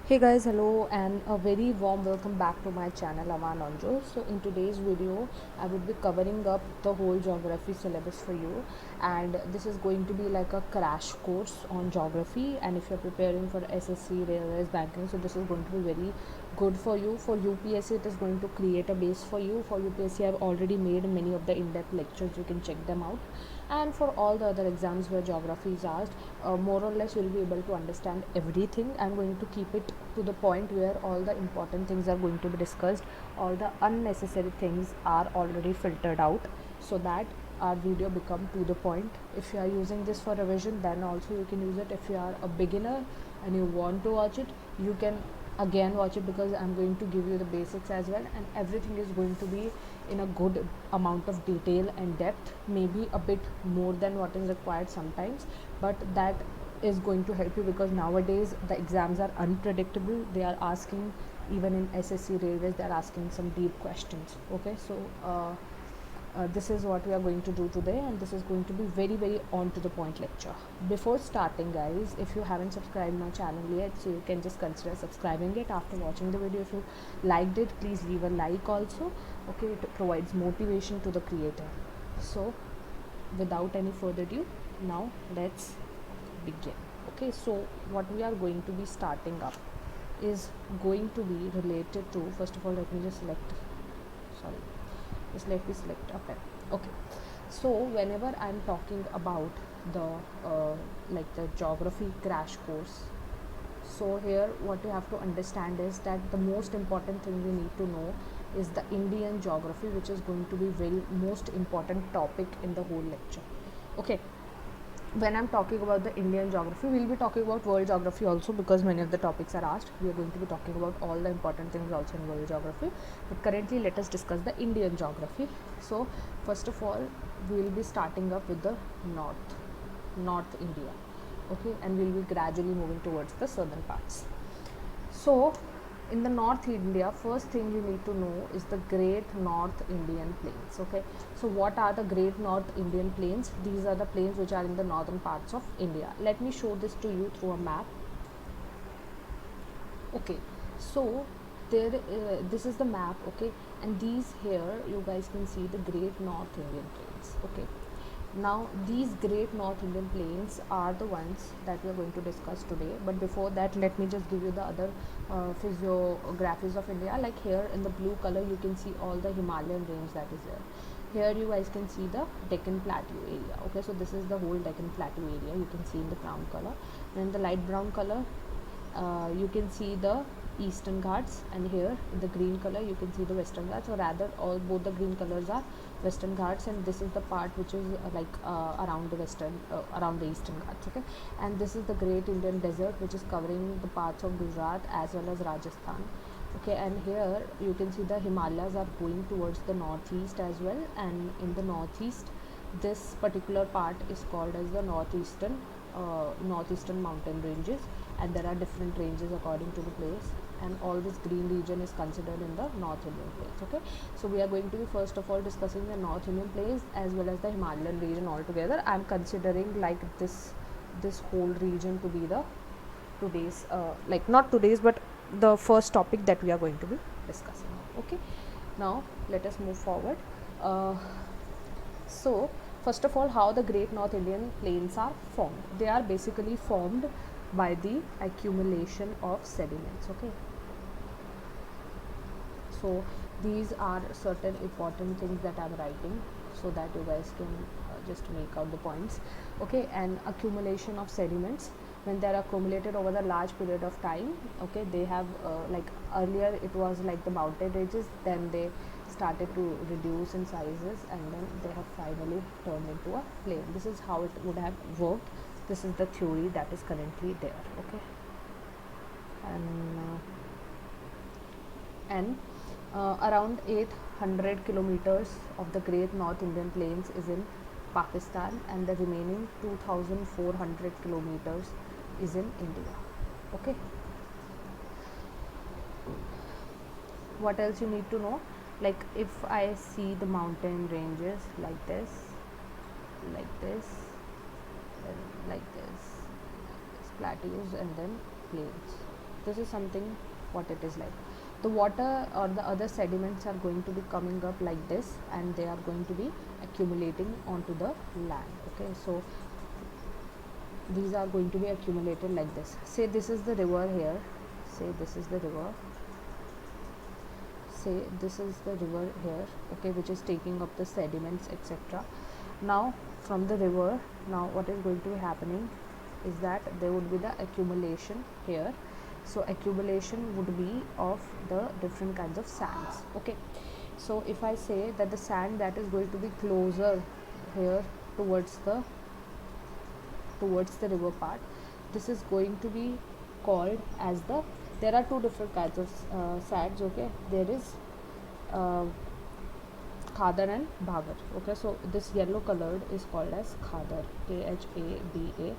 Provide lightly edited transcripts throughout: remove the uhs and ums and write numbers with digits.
Hey guys, hello and a very warm welcome back to my channel Aman Anjo. So in today's video, I would be covering up the whole geography syllabus for you, and this is going to be like a crash course on geography. And if you're preparing for SSC, railways, banking, so this is going to be very good for you. For UPSC, it is going to create a base for you. For UPSC, I've already made many of the in-depth lectures. You can check them out. And for all the other exams where geography is asked, more or less you'll be able to understand everything. I'm going to keep it to the point where all the important things are going to be discussed, all the unnecessary things are already filtered out, so that our video become to the point. If you are using this for revision, then also you can use it. If you are a beginner and you want to watch it, you can again watch it, because I'm going to give you the basics as well, and everything is going to be in a good amount of detail and depth, maybe a bit more than what is required sometimes, but that is going to help you, because nowadays the exams are unpredictable. They are asking, even in SSC railways, they are asking some deep questions. Okay, so this is what we are going to do today, and this is going to be very on to the point lecture. Before starting, guys, if you haven't subscribed my channel yet, so you can just consider subscribing it after watching the video. If you liked it, please leave a like also. Okay, it provides motivation to the creator. So without any further ado, now let's begin. Okay, so what we are going to be starting up is going to be related to, first of all, let me just select, sorry, just let me select a pen. Okay, so whenever I'm talking about the like the geography crash course, so here what you have to understand is that the most important thing we need to know is the Indian geography, which is going to be very most important topic in the whole lecture. Okay, when I'm talking about the Indian geography, we'll be talking about world geography also, because many of the topics are asked. We are going to be talking about all the important things also in world geography, but currently let us discuss the Indian geography. So first of all, we will be starting up with the North India. Okay, and we'll be gradually moving towards the southern parts. So in the North India, first thing you need to know is the Great North Indian Plains. Okay, so what are the Great North Indian Plains? These are the plains which are in the northern parts of India. Let me show this to you through a map. Okay, so there this is the map. Okay, and these here you guys can see the Great North Indian Plains. Okay, now these Great North Indian Plains are the ones that we are going to discuss today, but before that, let me just give you the other physiographies of India. Like here in the blue color, you can see all the Himalayan range that is there. Here you guys can see the Deccan Plateau area. Okay, so this is the whole Deccan Plateau area, you can see in the brown color. And in the light brown color, you can see the Eastern Ghats, and here in the green color you can see the Western Ghats, or rather all both the green colors are Western Ghats, and this is the part which is around the around the Eastern Ghats. Okay, and this is the Great Indian Desert, which is covering the parts of Gujarat as well as Rajasthan. Okay, and here you can see the Himalayas are going towards the northeast as well, and in the northeast, this particular part is called as the northeastern mountain ranges, and there are different ranges according to the place, and all this green region is considered in the North Indian plains. Okay, so we are going to be first of all discussing the North Indian plains as well as the Himalayan region altogether. I am considering like this whole region to be the today's like not today's, but the first topic that we are going to be discussing. Okay, now let us move forward. So first of all, how the Great North Indian Plains are formed? They are basically formed by the accumulation of sediments. Okay, so these are certain important things that I'm writing, so that you guys can just make out the points. Okay, and accumulation of sediments, when they are accumulated over the large period of time. Okay, they have like earlier it was like the mountain ranges, then they started to reduce in sizes, and then they have finally turned into a plain. This is how it would have worked. This is the theory that is currently there. Okay, and around 800 kilometers of the Great North Indian Plains is in Pakistan, and the remaining 2400 kilometers is in India. Okay, what else you need to know? Like if I see the mountain ranges like this, like this, and like this, plateaus, and then plains. this is something what it is like. The water or the other sediments are going to be coming up like this, and they are going to be accumulating onto the land. Okay, so these are going to be accumulated like this. Say this is the river here, say this is the river, say this is the river here, okay, which is taking up the sediments, etc. Now from the river, now what is going to be happening is that there would be the accumulation here. So accumulation would be of the different kinds of sands. Okay, so if I say that the sand that is going to be closer here towards the river part, this is going to be called as the, there are two different kinds of sands. Okay, there is khadar and bhagar. Okay, so this yellow colored is called as khadar, khadar,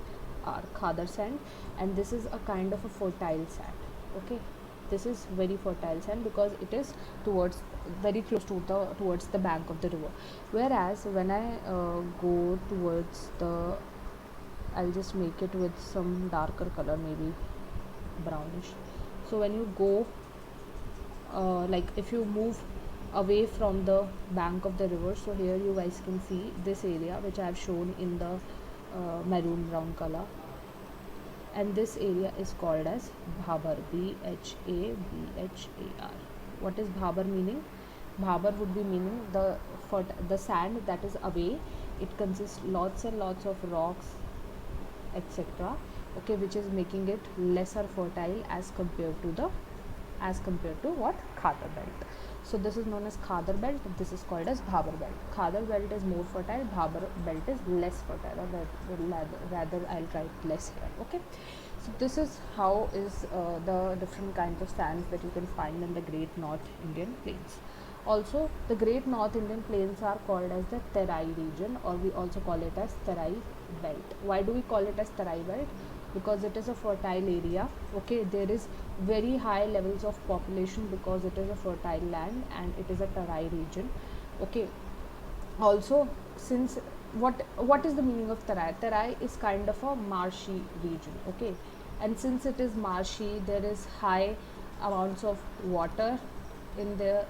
khadar sand, and this is a kind of a fertile sand. Okay, this is very fertile sand because it is towards, very close to the, towards the bank of the river. Whereas when I go towards the, I'll just make it with some darker color, maybe brownish. So when you go like if you move away from the bank of the river, so here you guys can see this area which I have shown in the maroon brown color, and this area is called as bhabar, bhabhar. What is bhabar meaning? Bhabar would be meaning the sand that is away. It consists lots and lots of rocks, etc. Okay, which is making it lesser fertile as compared to the, as compared to what, khadar belt. So this is known as khadar belt, this is called as bhabar belt. Khadar belt is more fertile, bhabar belt is less fertile, or rather I'll write less here. Okay, so this is how is the different kinds of sands that you can find in the Great North Indian Plains. Also, the Great North Indian Plains are called as the Terai region, or we also call it as Terai belt. Why do we call it as Terai belt? Because it is a fertile area. Okay, there is very high levels of population because it is a fertile land and it is a Terai region. Okay, also since what is the meaning of Terai? Terai is kind of a marshy region. Okay, and since it is marshy, there is high amounts of water in there.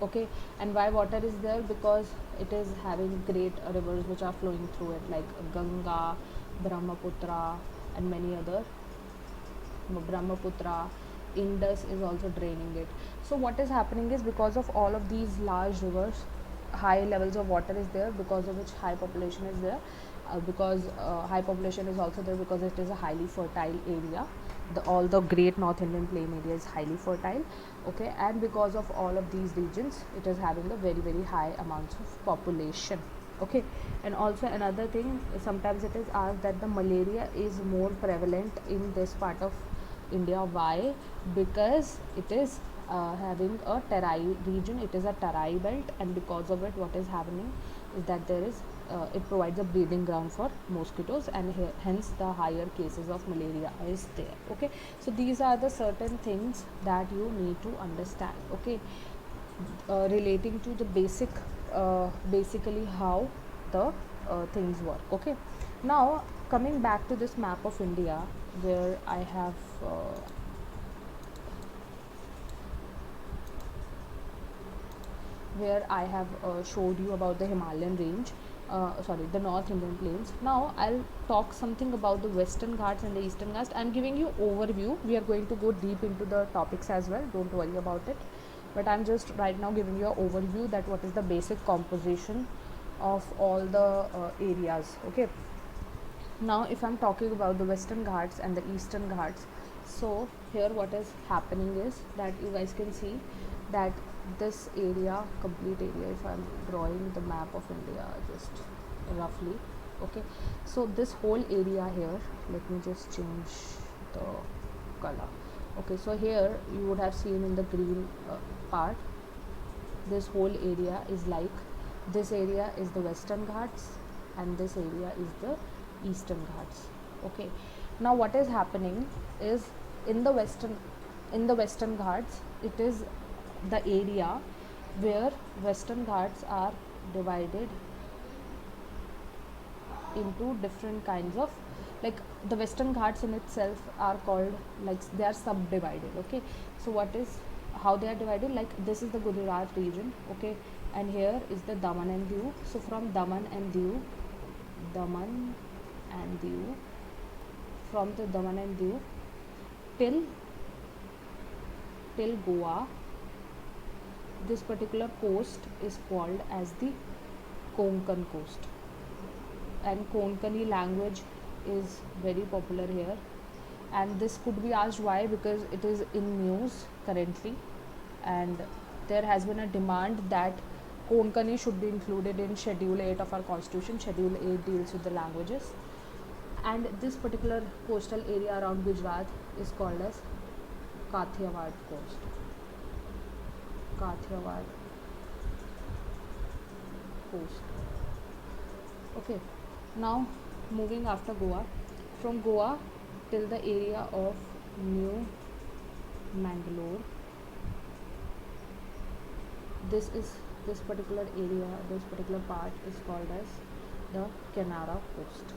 Okay, and why water is there? Because it is having great rivers which are flowing through it, like Ganga, Brahmaputra, and many other. Brahmaputra, Indus is also draining it. So what is happening is, because of all of these large rivers, high levels of water is there, because of which high population is there. Because high population is also there because it is a highly fertile area. All the Great North Indian Plain area is highly fertile. Okay, and because of all of these regions, it is having a very very high amounts of population. Okay, and also another thing, sometimes it is asked that the malaria is more prevalent in this part of India. Why? Because it is having a Terai region, it is a Terai belt, and because of it, what is happening is that there is it provides a breeding ground for mosquitoes, and hence the higher cases of malaria is there. Okay, so these are the certain things that you need to understand. Okay, relating to the basic basically how the things work. Okay, now coming back to this map of India, where I have showed you about the Himalayan range, the North Indian Plains. Now I'll talk something about the Western Ghats and the Eastern Ghats. I'm giving you overview. We are going to go deep into the topics as well, don't worry about it, but I'm just right now giving you an overview that what is the basic composition of all the areas. Okay, now if I'm talking about the Western Ghats and the Eastern Ghats, so here what is happening is that you guys can see that this area, complete area, if I'm drawing the map of India just roughly. Okay, so this whole area here, let me just change the color. Okay, so here you would have seen in the green part, this whole area is like, this area is the Western Ghats and this area is the Eastern Ghats. Okay, now what is happening is, in the Western Ghats, it is the area where Western Ghats are divided into different kinds of like the Western Ghats in itself are called, like they are subdivided. Okay, so what is, how they are divided, like this is the Gujarat region, okay, and here is the Daman and Diu. So from Daman and Diu, from the Daman and Diu till Goa, this particular coast is called as the Konkan coast, and Konkani language is very popular here. And this could be asked why, because it is in news currently, and there has been a demand that Konkani should be included in Schedule 8 of our constitution. Schedule 8 deals with the languages, and this particular coastal area around Gujarat is called as Kathiawad coast. Kathiawad coast. Okay, now moving after Goa, from Goa till the area of New Mangalore, this particular area, this particular part is called as the Canara coast.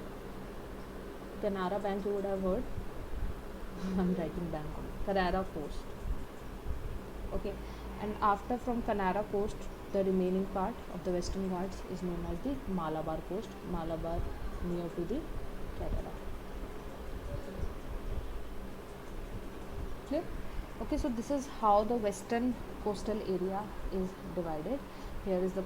Canara Bank you would have heard. I'm writing bank on Canara coast. Okay, and after from Canara coast, the remaining part of the Western Ghats is known as the Malabar coast. Malabar near to the Kerala. Clear? Okay, so this is how the western coastal area is divided. Here is the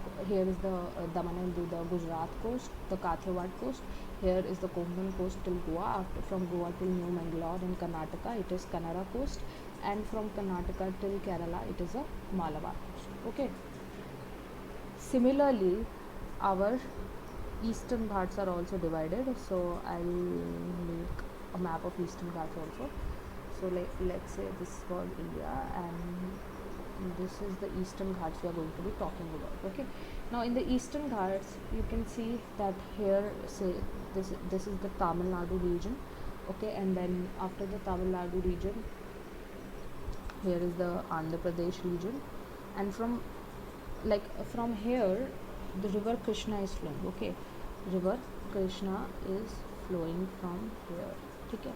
Daman and Diu, the Gujarat coast, the Kathiawad coast. Here is the Konkan coast till Goa. After from Goa till New Mangalore in Karnataka, it is Kannada coast, and from Karnataka till Kerala, it is a Malabar coast. Okay. Similarly, our Eastern Ghats are also divided. So I'll make a map of Eastern Ghats also. So let's say this is called India, and this is the Eastern Ghats we are going to be talking about. Okay, now in the Eastern Ghats you can see that here, say this is the Tamil Nadu region. Okay, and then after the Tamil Nadu region, here is the Andhra Pradesh region, and from here the river Krishna is flowing. Okay, river Krishna is flowing from here. Okay,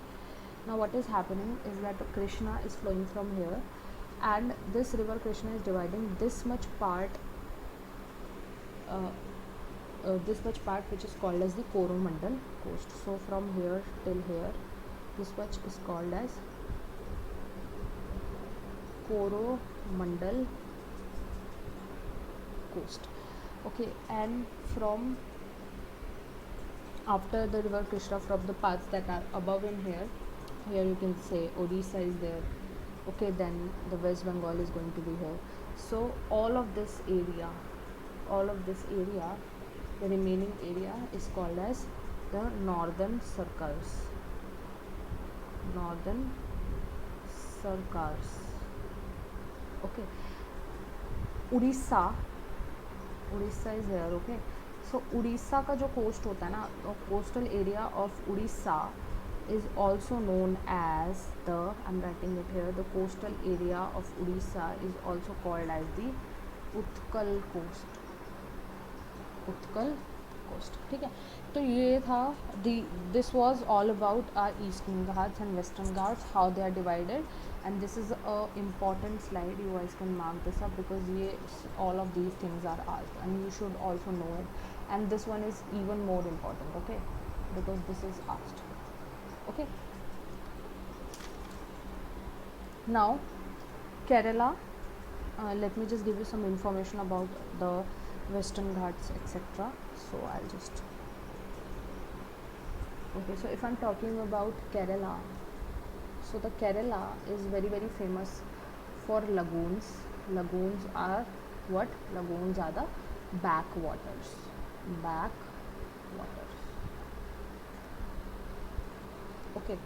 now what is happening is that Krishna is flowing from here, and this river Krishna is dividing this much part which is called as the Coromandel coast. So from here till here, this much is called as Coromandel coast. Okay, and from after the river Krishna, from the parts that are above in here you can say Odisha is there. Okay, then the West Bengal is going to be here. So all of this area, the remaining area is called as the northern circles. Okay, Odisha is here. Okay, so Odisha का जो coast होता है ना, the coastal area of Odisha is also known as the, I'm writing it here, the coastal area of Odisha is also called as the Utkal coast. ठीक है, तो ये था this was all about our Eastern Ghats and Western Ghats, how they are divided, and this is a important slide. You guys can mark this up because all of these things are asked and you should also know it, and this one is even more important. Okay, because this is asked. Okay, now Kerala, let me just give you some information about the Western Ghats, etc. So I'll just, okay, so if I'm talking about Kerala, so the Kerala is very, very famous for lagoons. Lagoons are what? Lagoons are the backwaters. Okay,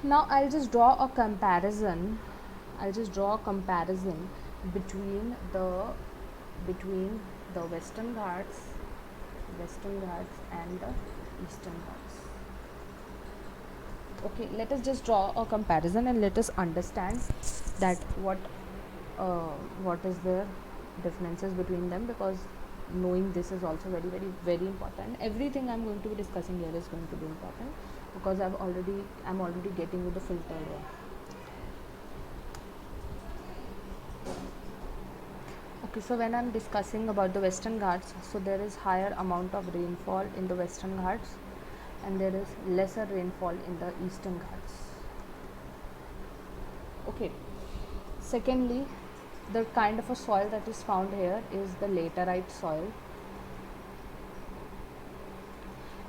now I'll just draw a comparison between the Western Ghats and the Eastern Ghats. Okay, let us just draw a comparison and let us understand that what is the differences between them, because knowing this is also very very very important. Everything I'm going to be discussing here is going to be important because I'm already getting with the filter one. Okay, so when I'm discussing about the Western Ghats, so there is higher amount of rainfall in the Western Ghats and there is lesser rainfall in the Eastern Ghats. Okay, secondly, the kind of a soil that is found here is the laterite soil,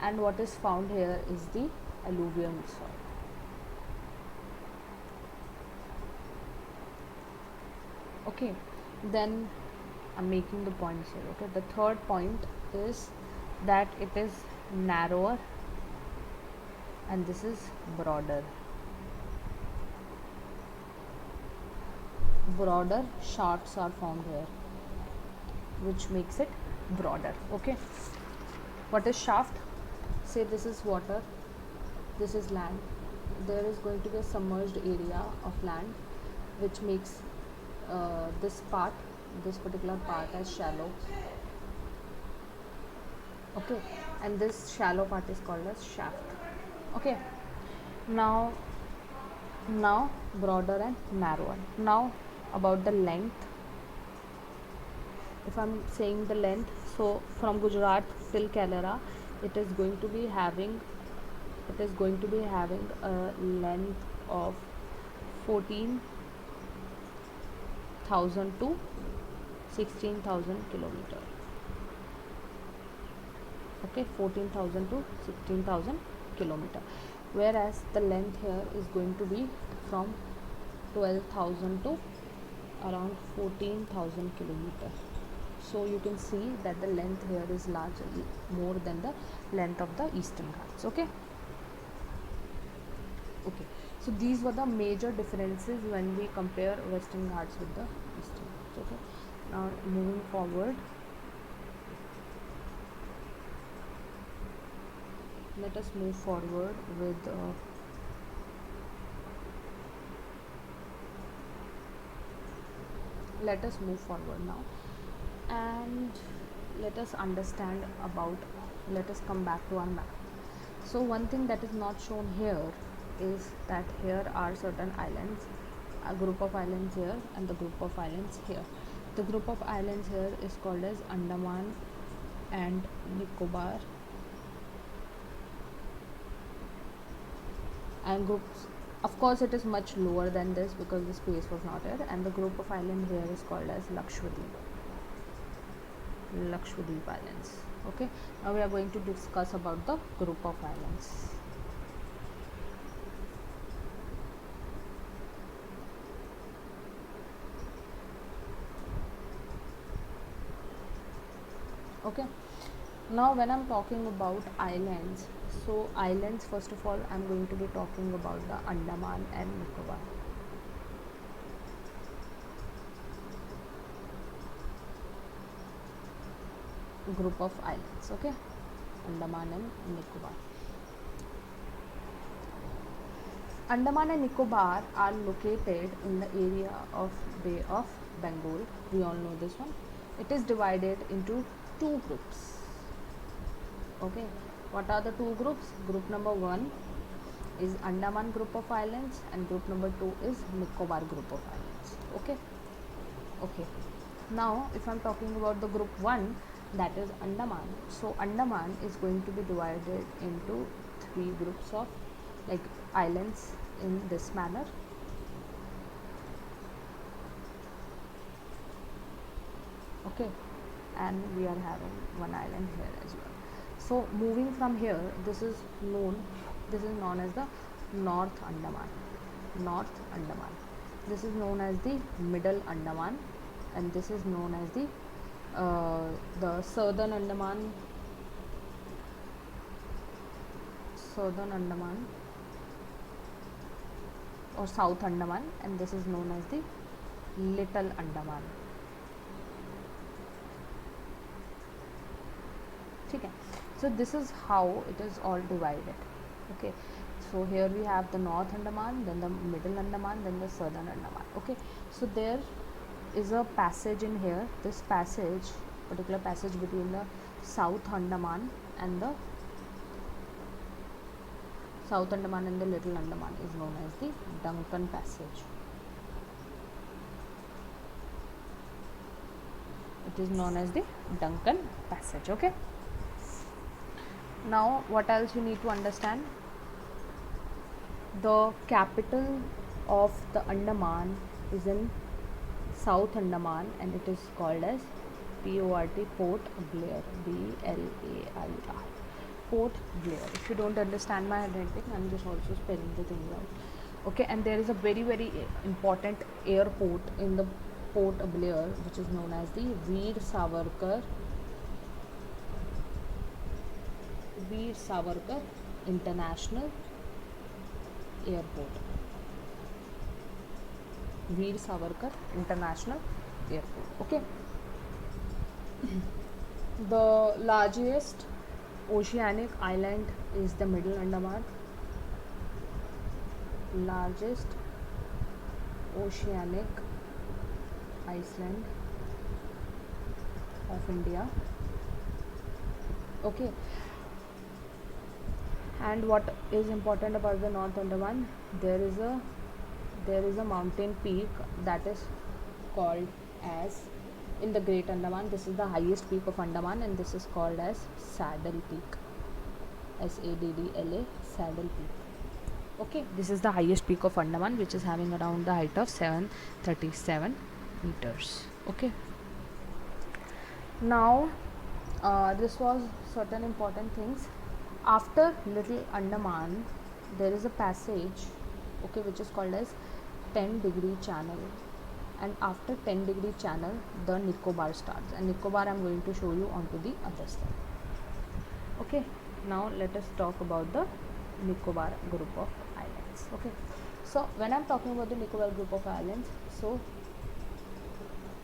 and what is found here is the alluvial soil. Okay, then I'm making the points here. Okay, the third point is that it is narrower and this is broader. Broader shafts are found here, which makes it broader. Okay, what is shaft? Say this is water, this is land. There is going to be a submerged area of land, which makes this particular part as shallow. Okay, and this shallow part is called as shaft. Okay, now broader and narrower. Now about the length. If I'm saying the length, so from Gujarat till Kalera, it is going to be having a length of 14,000 to 16,000 kilometer. Okay, 14,000 to 16,000 kilometer, whereas the length here is going to be from 12,000 to around 14,000 kilometer. So you can see that the length here is largely more than the length of the Eastern Ghats. Okay, so these were the major differences when we compare Western Ghats with the Eastern Ghats. Okay, now moving forward, let us move forward with let us move forward now, and let us understand about, let us come back to our map. So one thing that is not shown here is that here are certain islands, a group of islands here and the group of islands here. The group of islands here is called as Andaman and Nicobar, and groups, of course it is much lower than this because the space was not here, and the group of islands here is called as Lakshadweep Islands. Okay, now we are going to discuss about the group of islands. Okay, now when I'm talking about islands, so islands, first of all I'm going to be talking about the Andaman and Nicobar. Group of islands. Okay, Andaman and Nicobar. Andaman and Nicobar are located in the area of Bay of Bengal. We all know this one. It is divided into two groups. Okay, what are the two groups? Group number 1 is Andaman group of islands and group number 2 is Nicobar group of islands. Okay, now if I'm talking about the group 1, that is Andaman. So Andaman is going to be divided into 3 groups of like islands in this manner. Okay, and we are having one island here as well. So moving from here, this is known as the North Andaman. This is known as the Middle Andaman, and this is known as the Southern Andaman or South Andaman, and this is known as the Little Andaman. Okay, so this is how it is all divided. Okay, so here we have the North Andaman, then the Middle Andaman, then the Southern Andaman. Okay, so there is a passage in here. This passage particular passage between the South Andaman and the Little Andaman is known as the Duncan Passage. It is known as the Duncan Passage. Okay. Now, what else you need to understand? The capital of the Andaman is in South Andaman, and it is called as Port Blair, B-L-A-I-R, Port Blair. If you don't understand my handwriting, I'm just also spelling the things out. Okay, and there is a very important airport in the Port Blair, which is known as the Veer Savarkar International Airport. Veer Savarkar International Airport. Okay. The largest oceanic island is the Middle Andaman. Largest oceanic island of India. Okay. And what is important about the North Andaman? There is a mountain peak that is called as, in the Great Andaman, this is the highest peak of Andaman, and this is called as Saddle Peak, Saddle, Saddle Peak. Okay, this is the highest peak of Andaman, which is having around the height of 737 meters. Okay. Now, this was certain important things. After Little Andaman, there is a passage, okay, which is called as 10-degree channel, and after 10-degree channel, the Nicobar starts, and Nicobar I'm going to show you onto the other side. Okay, now let us talk about the Nicobar group of islands. Okay, so when I'm talking about the Nicobar group of islands, so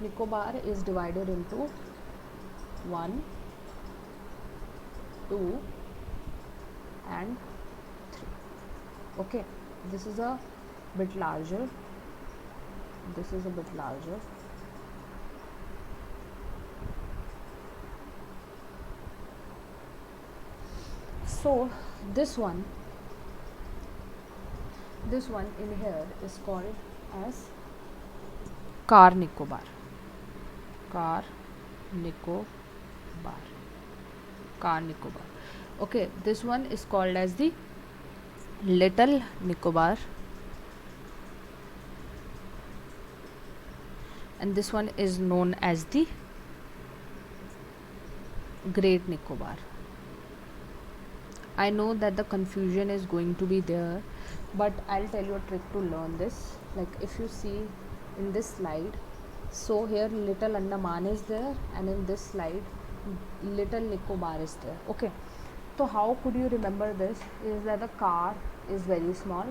Nicobar is divided into 1, 2 and 3. Okay, this is a bit larger, this is a bit larger, so this one in here is called as Car Nicobar. Okay, this one is called as the Little Nicobar, and this one is known as the Great Nicobar. I know that the confusion is going to be there, but I'll tell you a trick to learn this. Like if you see in this slide, so here Little Andaman is there, and in this slide Little Nicobar is there. Okay, so how could you remember this? Is that the car is very small,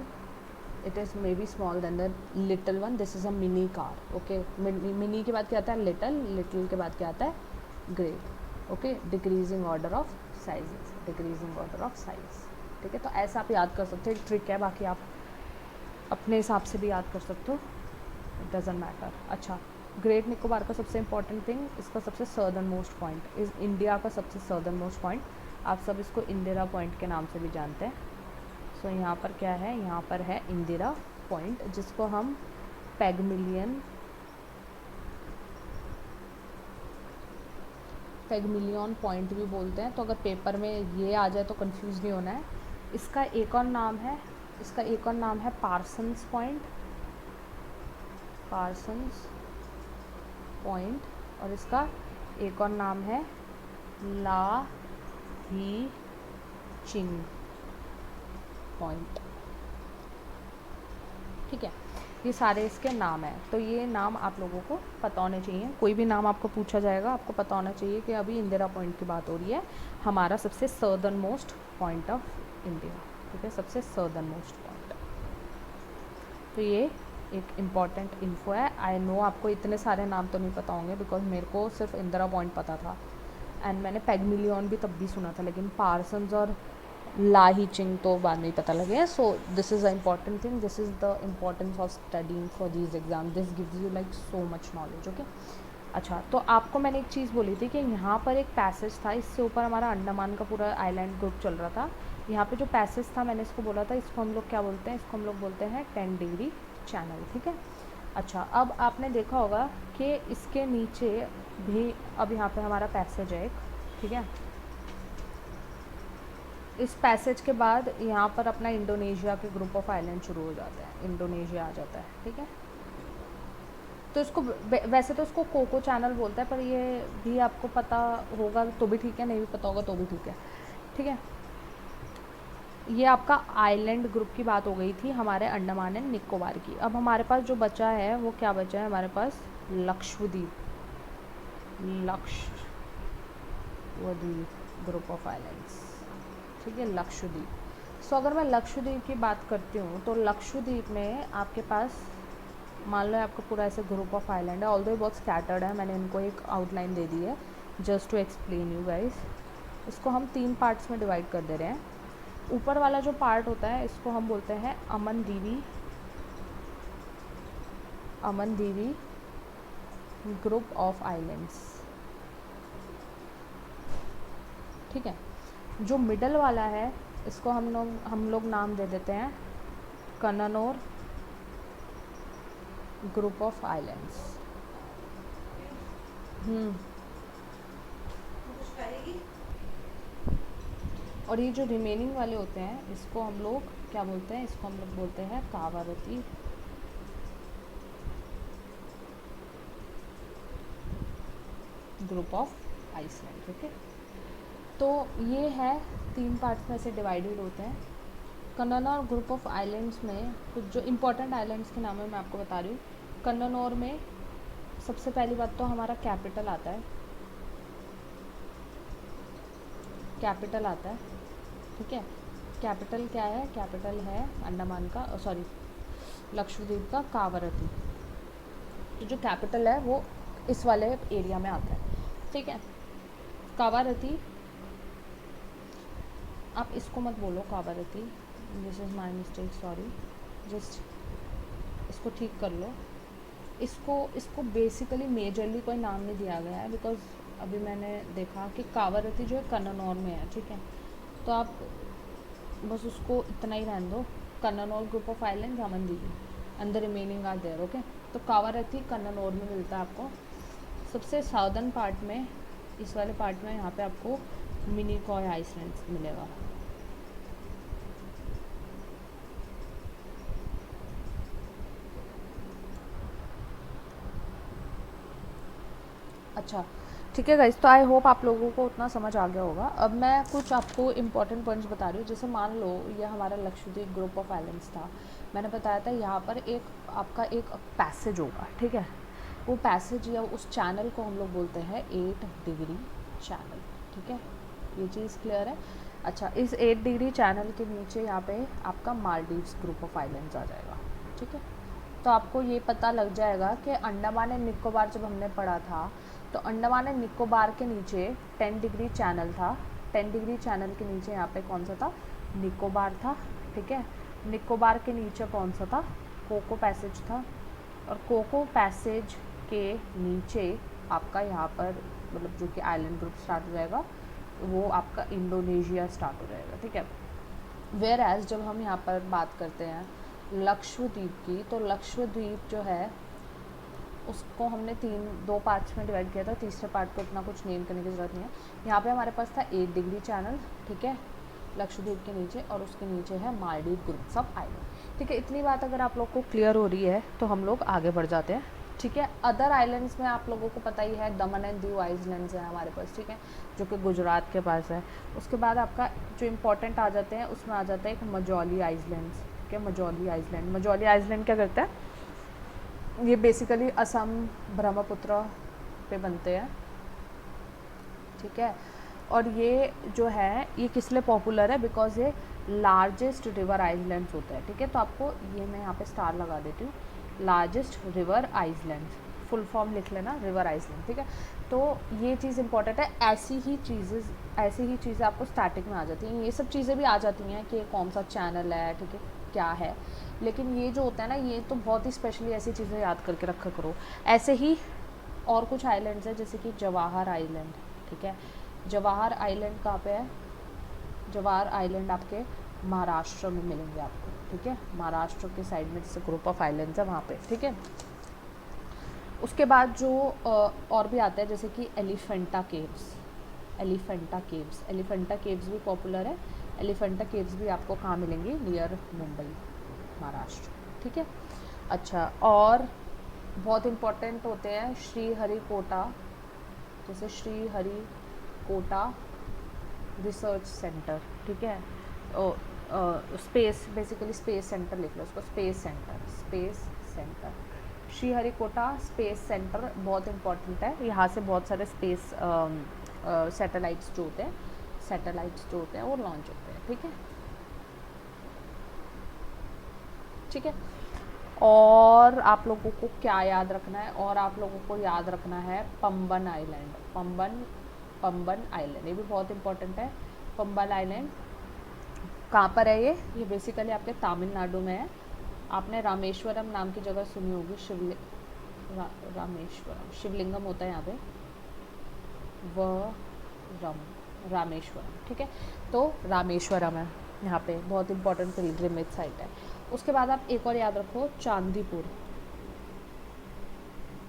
it is maybe small than the little one. This is a mini car. Okay, mini के बाद क्या आता है little, little के बाद क्या आता है great. Okay, decreasing order of sizes, decreasing order of size. ठीक है, तो ऐसा आप याद कर सकते हो, एक ट्रिक है, बाकी आप अपने हिसाब से भी याद कर सकते हो, इट डजेंट मैटर. अच्छा, ग्रेट निकोबार का सबसे इंपॉर्टेंट थिंग, इसका सबसे सर्दर्न मोस्ट पॉइंट इस इंडिया का सबसे सर्दर्न मोस्ट पॉइंट, आप सब इसको इंदिरा पॉइंट के नाम से भी जानते हैं. सो यहाँ पर क्या है, यहाँ पर है इंदिरा पॉइंट, जिसको हम पैगमिलियन पॉइंट भी बोलते हैं. तो अगर पेपर में ये आ जाए तो कंफ्यूज नहीं होना है. इसका एक और नाम है पार्सन्स पॉइंट, और इसका एक और नाम है ला ही चिंग पॉइंट. ठीक है, ये सारे इसके नाम हैं. तो ये नाम आप लोगों को पता होने चाहिए. कोई भी नाम आपको पूछा जाएगा, आपको पता होना चाहिए कि अभी इंदिरा पॉइंट की बात हो रही है, हमारा सबसे southern most point of India. ठीक है, सबसे सर्दर्न मोस्ट पॉइंट. तो ये एक इम्पॉर्टेंट इन्फो है. आई नो आपको इतने सारे नाम तो नहीं पता होंगे, बिकॉज मेरे को सिर्फ इंदिरा पॉइंट पता था, एंड मैंने पैगमिलियन भी तब भी सुना था, लेकिन पार्सन्स और लाही चिंग तो बाद में ही पता लगे. So this is a important thing, this is the importance of studying for these exam. This gives you like so much knowledge. Okay, अच्छा, तो आपको मैंने एक चीज़ बोली थी कि यहाँ पर एक पैसेज था, इससे ऊपर हमारा अंडमान का पूरा आइलैंड ग्रुप चल रहा था। यहाँ पे जो पैसेज था मैंने इसको बोला था, इसको हम लोग क्या बोलते हैं, इसको हम लोग बोलते हैं 10 डिग्री चैनल, ठीक है। अच्छा, अब आपने देखा होगा कि इसके नीचे भी अब यहाँ पे हमारा पैसेज है एक, ठीक है। इस पैसेज के बाद यहाँ पर अपना इंडोनेशिया के ग्रुप ऑफ आइलैंड शुरू हो जाता है, इंडोनेशिया आ जाता है, ठीक है। तो इसको वैसे तो इसको कोको चैनल बोलता है, पर ये भी आपको पता होगा तो भी ठीक है, नहीं भी पता होगा तो भी ठीक है, ठीक है। ये आपका आइलैंड ग्रुप की बात हो गई थी हमारे अंडमान एंड निकोबार की। अब हमारे पास जो बचा है वो क्या बचा है, हमारे पास Lakshadweep, Lakshadweep group of islands, ठीक है, लक्षद्वीप। सो अगर मैं लक्षद्वीप की बात करती हूँ तो लक्षद्वीप में आपके पास मान लो आपका पूरा ऐसे ग्रुप ऑफ आइलैंड है, ऑल्दो बहुत स्कैटर्ड है, मैंने इनको एक आउटलाइन दे दी है just to explain you guys. इसको हम 3 पार्ट्स में डिवाइड कर दे रहे हैं। ऊपर वाला जो पार्ट होता है इसको हम बोलते हैं अमन दीवी ग्रुप ऑफ आइलैंड्स, ठीक है। जो मिडल वाला है इसको हम लोग नाम दे देते हैं कन्ननौर ग्रुप ऑफ आइलैंड्स। और ये जो रिमेनिंग वाले होते हैं इसको हम लोग क्या बोलते हैं, इसको हम लोग बोलते हैं कावारती ग्रुप ऑफ आइसलैंड, ठीक है। तो ये है 3 पार्ट्स में से डिवाइडेड होते हैं। कन्ननौर ग्रुप ऑफ आइलैंड्स में कुछ जो इम्पोर्टेंट आइलैंड्स के नाम है मैं आपको बता रही हूँ। कन्ननौर में सबसे पहली बात तो हमारा कैपिटल आता है, ठीक है। कैपिटल क्या है, कैपिटल है अंडमान का, सॉरी लक्षद्वीप का कावारती। तो जो कैपिटल है वो इस वाले एरिया में आता है, ठीक है। कावारती, आप इसको मत बोलो Kavaratti, this is my mistake, sorry, just इसको ठीक कर लो। इसको बेसिकली मेजरली कोई नाम नहीं दिया गया है, बिकॉज अभी मैंने देखा कि कावारती जो है कन्ननौर में है, ठीक है। तो आप बस उसको इतना ही रहने दो, Cannanore group of island Amindivi and the remaining are there, okay. तो कावारती कन्ननौर में मिलता है आपको सबसे साउदर्न पार्ट में, इस वाले पार्ट में यहाँ पे आपको मिनिकॉय आइसलैंड मिलेगा। अच्छा, ठीक है गाइस, तो आई होप आप लोगों को उतना समझ आ गया होगा। अब मैं कुछ आपको इंपॉर्टेंट पॉइंट्स बता रही हूँ। जैसे मान लो ये हमारा लक्षद्वीप ग्रुप ऑफ आइलैंड्स था, मैंने बताया था यहाँ पर एक आपका एक पैसेज होगा, ठीक है। वो पैसेज या उस चैनल को हम लोग बोलते हैं 8 डिग्री चैनल, ठीक है। ये चीज़ क्लियर है। अच्छा, इस 8 डिग्री चैनल के नीचे यहाँ पे आपका मालदीव्स ग्रुप ऑफ आइलैंड्स आ जाएगा, ठीक है। तो आपको ये पता लग जाएगा कि अंडमान एंड निकोबार जब हमने पढ़ा था तो अंडमान एंड निकोबार के नीचे 10 डिग्री चैनल था। 10 डिग्री चैनल के नीचे यहाँ पे कौन सा था, निकोबार था, ठीक है। निकोबार के नीचे कौन सा था, कोको पैसेज था। और कोको पैसेज के नीचे आपका यहाँ पर मतलब जो कि आइलैंड ग्रुप स्टार्ट हो जाएगा वो आपका इंडोनेशिया स्टार्ट हो जाएगा, ठीक है। वेयर एज जब हम यहाँ पर बात करते हैं लक्षद्वीप की, तो लक्षद्वीप जो है उसको हमने 2 पार्ट्स में डिवाइड किया था। तीसरे पार्ट को इतना कुछ नेम करने की ज़रूरत नहीं है। यहाँ पे हमारे पास था 8 डिग्री चैनल, ठीक है, लक्षद्वीप के नीचे, और उसके नीचे है मालदीव ग्रुप्स ऑफ आइलैंड, ठीक है। इतनी बात अगर आप लोग को क्लियर हो रही है तो हम लोग आगे बढ़ जाते हैं, ठीक है। अदर आइलैंड्स में आप लोगों को पता ही है दमन एंड दीव आइलैंड्स हैं हमारे पास, ठीक है, जो कि गुजरात के पास है। उसके बाद आपका जो इम्पोर्टेंट आ जाते हैं उसमें आ जाता है एक मजौली आइलैंड्स, ठीक है। मजौली आइलैंड क्या करता है, ये बेसिकली असम ब्रह्मपुत्र पे बनते हैं, ठीक है। और ये जो है ये किस लिए पॉपुलर है, बिकॉज ये लार्जेस्ट रिवर आइलैंड्स होता है, ठीक है। तो आपको ये मैं यहाँ पे स्टार लगा देती हूँ, largest river islands, full form लिख लेना, रिवर आइलैंड, ठीक है। तो ये चीज़ इंपॉर्टेंट है। ऐसी ही चीज़ें आपको स्टार्टिंग में आ जाती हैं। ये सब चीज़ें भी आ जाती हैं कि कौन सा चैनल है, ठीक है, क्या है, लेकिन ये जो होता है ना, ये तो बहुत ही स्पेशली ऐसी चीज़ें याद करके रखा करो। ऐसे ही और कुछ आइलैंड्स है जैसे कि जवाहर आइलैंड, ठीक है। जवाहर आइलैंड कहाँ पे है? जवाहर आइलैंड आपके महाराष्ट्र में मिलेंगे आपको, ठीक है। महाराष्ट्र के साइड में जैसे ग्रुप ऑफ आइलैंड्स है वहाँ पे, ठीक है। उसके बाद जो और भी आता है जैसे कि एलिफेंटा केव्स। एलिफेंटा केव्स भी पॉपुलर है। एलिफेंटा केव्स भी आपको कहाँ मिलेंगी? नियर मुंबई, महाराष्ट्र, ठीक है। अच्छा, और बहुत इम्पोर्टेंट होते हैं श्रीहरिकोटा, जैसे श्रीहरिकोटा रिसर्च सेंटर, ठीक है। स्पेस, बेसिकली स्पेस सेंटर लिख लो उसको, space centre. Sriharikota space centre बहुत इम्पॉर्टेंट है। यहाँ से बहुत सारे स्पेस सैटेलाइट्स जो होते हैं वो लॉन्च होते हैं, ठीक है, ठीक है। और आप लोगों को क्या याद रखना है? और आप लोगों को याद रखना है पंबन आइलैंड। पंबन आइलैंड ये भी बहुत इम्पोर्टेंट है। पंबन आइलैंड कहाँ पर है? ये बेसिकली आपके तमिलनाडु में है। आपने रामेश्वरम नाम की जगह सुनी होगी, रामेश्वरम शिवलिंगम होता है यहाँ पे, रामेश्वरम, ठीक है। तो रामेश्वरम है यहाँ पे, बहुत इंपॉर्टेंट पिलग्रिमेज साइट है। उसके बाद आप एक और याद रखो, चांदीपुर।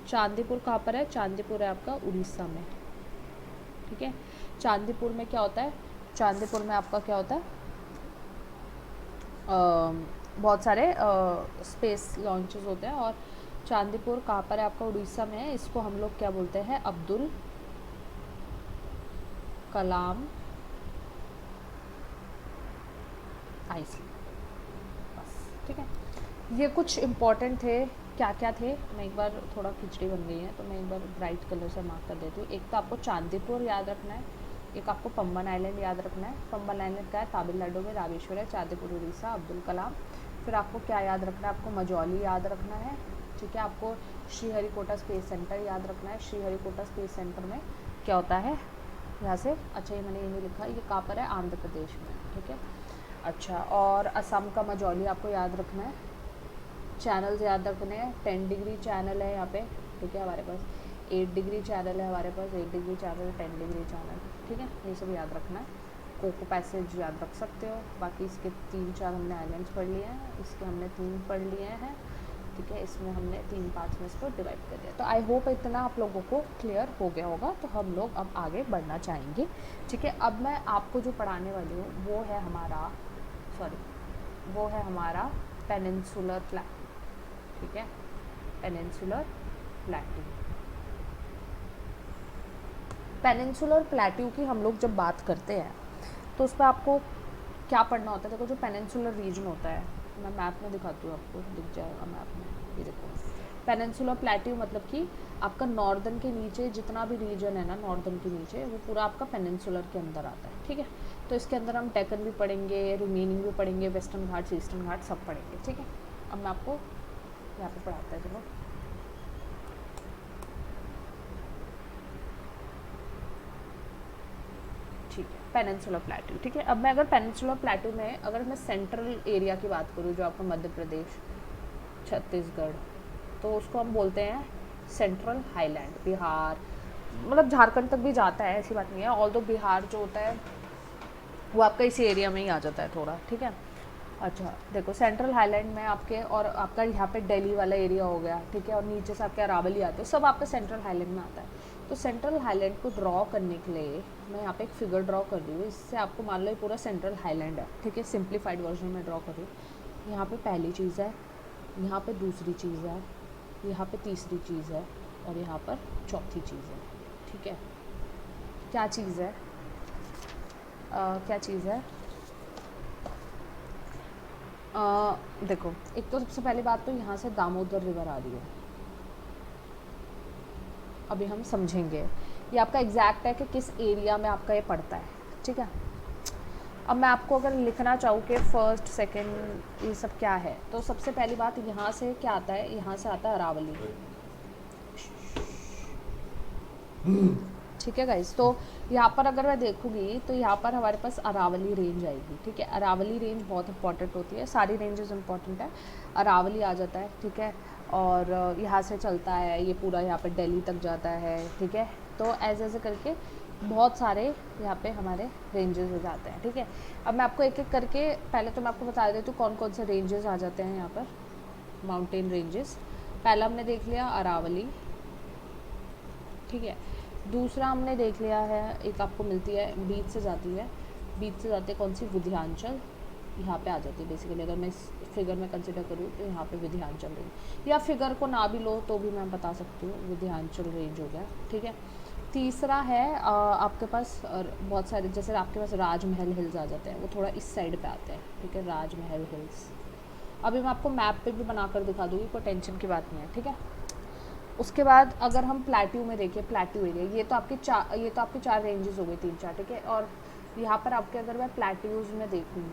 चांदीपुर कहाँ पर है? चांदीपुर है आपका उड़ीसा में, ठीक है। चांदीपुर में क्या होता है? चांदीपुर में आपका क्या होता है? बहुत सारे स्पेस लॉन्चेस होते हैं। और चांदीपुर कहाँ पर है? आपका उड़ीसा में है। इसको हम लोग क्या बोलते हैं? अब्दुल कलाम आइसलैंड, बस, ठीक है। ये कुछ इम्पोर्टेंट थे। क्या क्या थे? मैं एक बार, थोड़ा खिचड़ी बन गई है तो मैं एक बार ब्राइट कलर से मार्क कर देती हूँ। एक तो आपको चांदीपुर याद रखना है, एक आपको पंबन आइलैंड याद रखना है। पंबन आइलैंड का है तमिलनाडु में, रामेश्वर है, चांदीपुर उड़ीसा, अब्दुल कलाम। फिर आपको क्या याद रखना है? आपको मजौली याद रखना है, ठीक है। आपको श्रीहरिकोटा स्पेस सेंटर याद रखना है। श्रीहरिकोटा स्पेस सेंटर में क्या होता है? यहाँ से, अच्छा ये मैंने ये नहीं लिखा, ये कहाँ पर है? आंध्र प्रदेश में, ठीक है। अच्छा, और असम का मजौली आपको याद रखना है। चैनल्स याद रखने हैं। 10 डिग्री चैनल है यहाँ पे, ठीक है। हमारे पास 8 डिग्री चैनल है, हमारे पास 8 डिग्री चैनल, 10 डिग्री चैनल, ठीक है। ये सब याद रखना है। कोको पैसेज याद रख सकते हो। बाकी इसके 3-4 हमने आइलैंड्स पढ़ लिए हैं, इसके हमने 3 पढ़ लिए हैं, ठीक है। इसमें हमने 3 पार्ट्स में इसको डिवाइड कर दिया। तो आई होप इतना आप लोगों को क्लियर हो गया होगा। तो हम लोग अब आगे बढ़ना चाहेंगे, ठीक है। अब मैं आपको जो पढ़ाने वाली हूँ वो है हमारा पेनिनसुलर प्लैटू, ठीक है। पेनिनसुलर प्लैटू, पेनिनसुलर प्लैटू की हम लोग जब बात करते हैं तो उस पर आपको क्या पढ़ना होता है? देखो, जो पेनिनसुलर रीजन होता है, मैं मैप में दिखाती हूँ, आपको दिख जाएगा मैप में, ये देखो। पेनिनसुलर प्लैटू मतलब कि आपका नॉर्दर्न के नीचे जितना भी रीजन है ना, नॉर्दर्न के नीचे, वो पूरा आपका पेनिनसुलर के अंदर आता है, ठीक है। तो इसके अंदर हम डेक्कन भी पढ़ेंगे, रिमेनिंग भी पढ़ेंगे, वेस्टर्न घाट्स, ईस्टर्न घाट सब पढ़ेंगे, ठीक है। अब मैं आपको यहाँ पे पढ़ाता है, चलो। ठीक है, पेनिनसुलर प्लैटू, ठीक है। अब मैं अगर पेनिनसुलर प्लैटू में अगर मैं सेंट्रल एरिया की बात करूँ, जो आपका मध्य प्रदेश, छत्तीसगढ़, तो उसको हम बोलते हैं सेंट्रल हाईलैंड। बिहार, मतलब झारखंड तक भी जाता है, ऐसी बात नहीं है। ऑल दो बिहार जो होता है वो आपका इसी एरिया में ही आ जाता है थोड़ा, ठीक है। अच्छा देखो, सेंट्रल हाईलैंड में आपके, और आपका यहाँ पे दिल्ली वाला एरिया हो गया, ठीक है। और नीचे से आपके अरावली आते हैं, सब आपका सेंट्रल हाईलैंड में आता है। तो सेंट्रल हाईलैंड को ड्रॉ करने के लिए मैं यहाँ पे एक फिगर ड्रॉ कर रही हूँ। इससे आपको मान लो ये पूरा सेंट्रल हाईलैंड है, ठीक है। सिंप्लीफाइड वर्जन में ड्रॉ कर रही हूँ। यहाँ पे पहली चीज़ है, यहाँ पे दूसरी चीज़ है, यहाँ पे तीसरी चीज़ है, और यहाँ पर चौथी चीज़ है, ठीक है। क्या चीज़ है? क्या चीज़ है? देखो, एक तो सबसे पहली बात तो यहाँ से दामोदर रिवर आ रही है, अभी हम समझेंगे। ये आपका एग्जैक्ट है कि किस एरिया में आपका ये पड़ता है, ठीक है। अब मैं आपको अगर लिखना चाहूँ कि फर्स्ट सेकंड ये सब क्या है, तो सबसे पहली बात यहाँ से क्या आता है? यहाँ से आता है अरावली, ठीक है गाइस। तो यहाँ पर अगर मैं देखूँगी तो यहाँ पर हमारे पास अरावली रेंज आएगी, ठीक है। अरावली रेंज बहुत इंपॉर्टेंट होती है, सारी रेंजेस इंपॉर्टेंट है। अरावली आ जाता है, ठीक है। और यहाँ से चलता है ये पूरा, यहाँ पे दिल्ली तक जाता है, ठीक है। तो ऐसे ऐसे करके बहुत सारे यहाँ पे हमारे रेंजेस हो जाते हैं, ठीक है। अब मैं आपको एक एक करके, पहले तो मैं आपको बता देती हूँ कौन कौन से रेंजेस आ जाते हैं यहाँ पर, माउंटेन रेंजेस। पहला हमने देख लिया अरावली, ठीक है। दूसरा हमने देख लिया है, एक आपको मिलती है बीच से जाती है, बीच से जाती है कौन सी, विंध्याचल, यहाँ पे आ जाती है बेसिकली। अगर मैं इस फिगर में कंसिडर करूँ तो यहाँ पे विंध्याचल रेंज, या फिगर को ना भी लो तो भी मैं बता सकती हूँ, विंध्याचल रेंज हो गया, ठीक है। तीसरा है आपके पास बहुत सारे, जैसे आपके पास राजमहल हिल्स आ जाते हैं, वो थोड़ा इस साइड पे आते हैं, ठीक है, राजमहल हिल्स। अभी मैं आपको मैप पे भी बनाकर दिखा दूँगी, कोई टेंशन की बात नहीं है, ठीक है। उसके बाद अगर हम प्लेट्यू में देखिए, प्लेट्यू एरिया, ये तो आपके चार रेंजेस हो गए, 3-4, ठीक है। और यहाँ पर आपके, अगर मैं प्लेट्यूज़ में देखूँ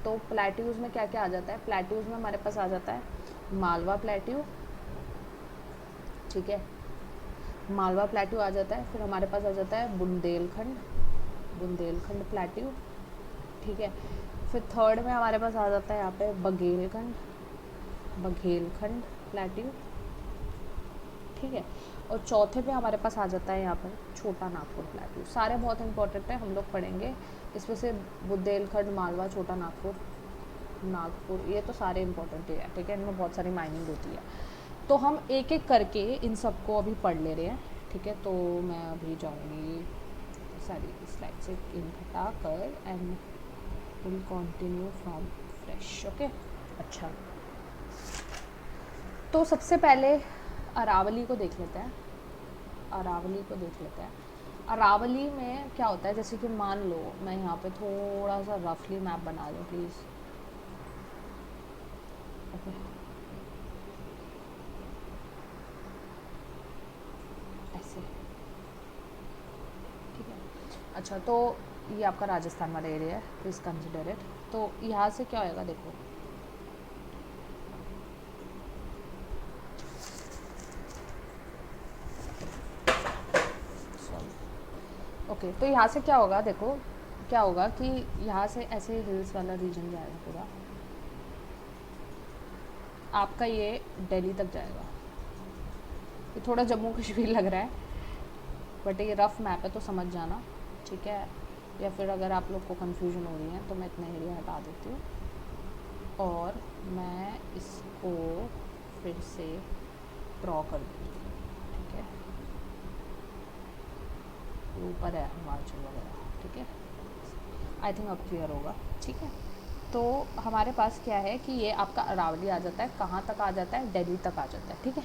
तो प्लेट्यूज़ में क्या क्या आ जाता है, प्लेट्यूज़ में हमारे पास आ जाता है मालवा प्लेट्यू, ठीक है, मालवा प्लेट्यू आ जाता है। फिर हमारे पास आ जाता है बुंदेलखंड, बुंदेलखंड प्लेट्यू, ठीक है। फिर थर्ड में हमारे पास आ जाता है यहाँ पे बघेलखंड, बघेलखंड प्लेट्यू, ठीक है। और चौथे पे हमारे पास आ जाता है यहाँ पर छोटा नागपुर प्लेट्यू। सारे बहुत इंपॉर्टेंट है, हम लोग पढ़ेंगे इसमें से, बुंदेलखंड, मालवा, छोटा नागपुर, नागपुर, ये तो सारे इंपॉर्टेंट है, ठीक है, इनमें बहुत सारी माइनिंग होती है। तो हम एक एक करके इन सबको अभी पढ़ ले रहे हैं, ठीक है। तो मैं अभी जाऊँगी सारी स्लाइड से इन हटा कर and will continue from fresh, okay. अच्छा, तो सबसे पहले अरावली को देख लेते हैं, अरावली को देख लेते हैं। अरावली में क्या होता है, जैसे कि मान लो मैं यहाँ पे थोड़ा सा रफली मैप बना दूँ प्लीज़, ओके। ऐसे, ठीक है। अच्छा, तो ये आपका राजस्थान वाला एरिया है, प्लीज़ कंसिडर इट। तो यहाँ से क्या होएगा, देखो ओके, तो यहाँ से क्या होगा, देखो क्या होगा कि यहाँ से ऐसे हिल्स वाला रीजन जाएगा पूरा, आपका ये दिल्ली तक जाएगा। ये थोड़ा जम्मू कश्मीर लग रहा है, बट ये रफ मैप है तो समझ जाना, ठीक है। या फिर अगर आप लोग को कन्फ्यूजन हो रही है तो मैं इतना एरिया हटा देती हूँ और मैं इसको फिर से ड्रॉ कर दूँगी, ठीक है। ऊपर है हिमाचल वगैरह, ठीक है। आई थिंक अब क्लियर होगा, ठीक है। तो हमारे पास क्या है कि ये आपका अरावली आ जाता है, कहाँ तक आ जाता है, दिल्ली तक आ जाता है, ठीक है।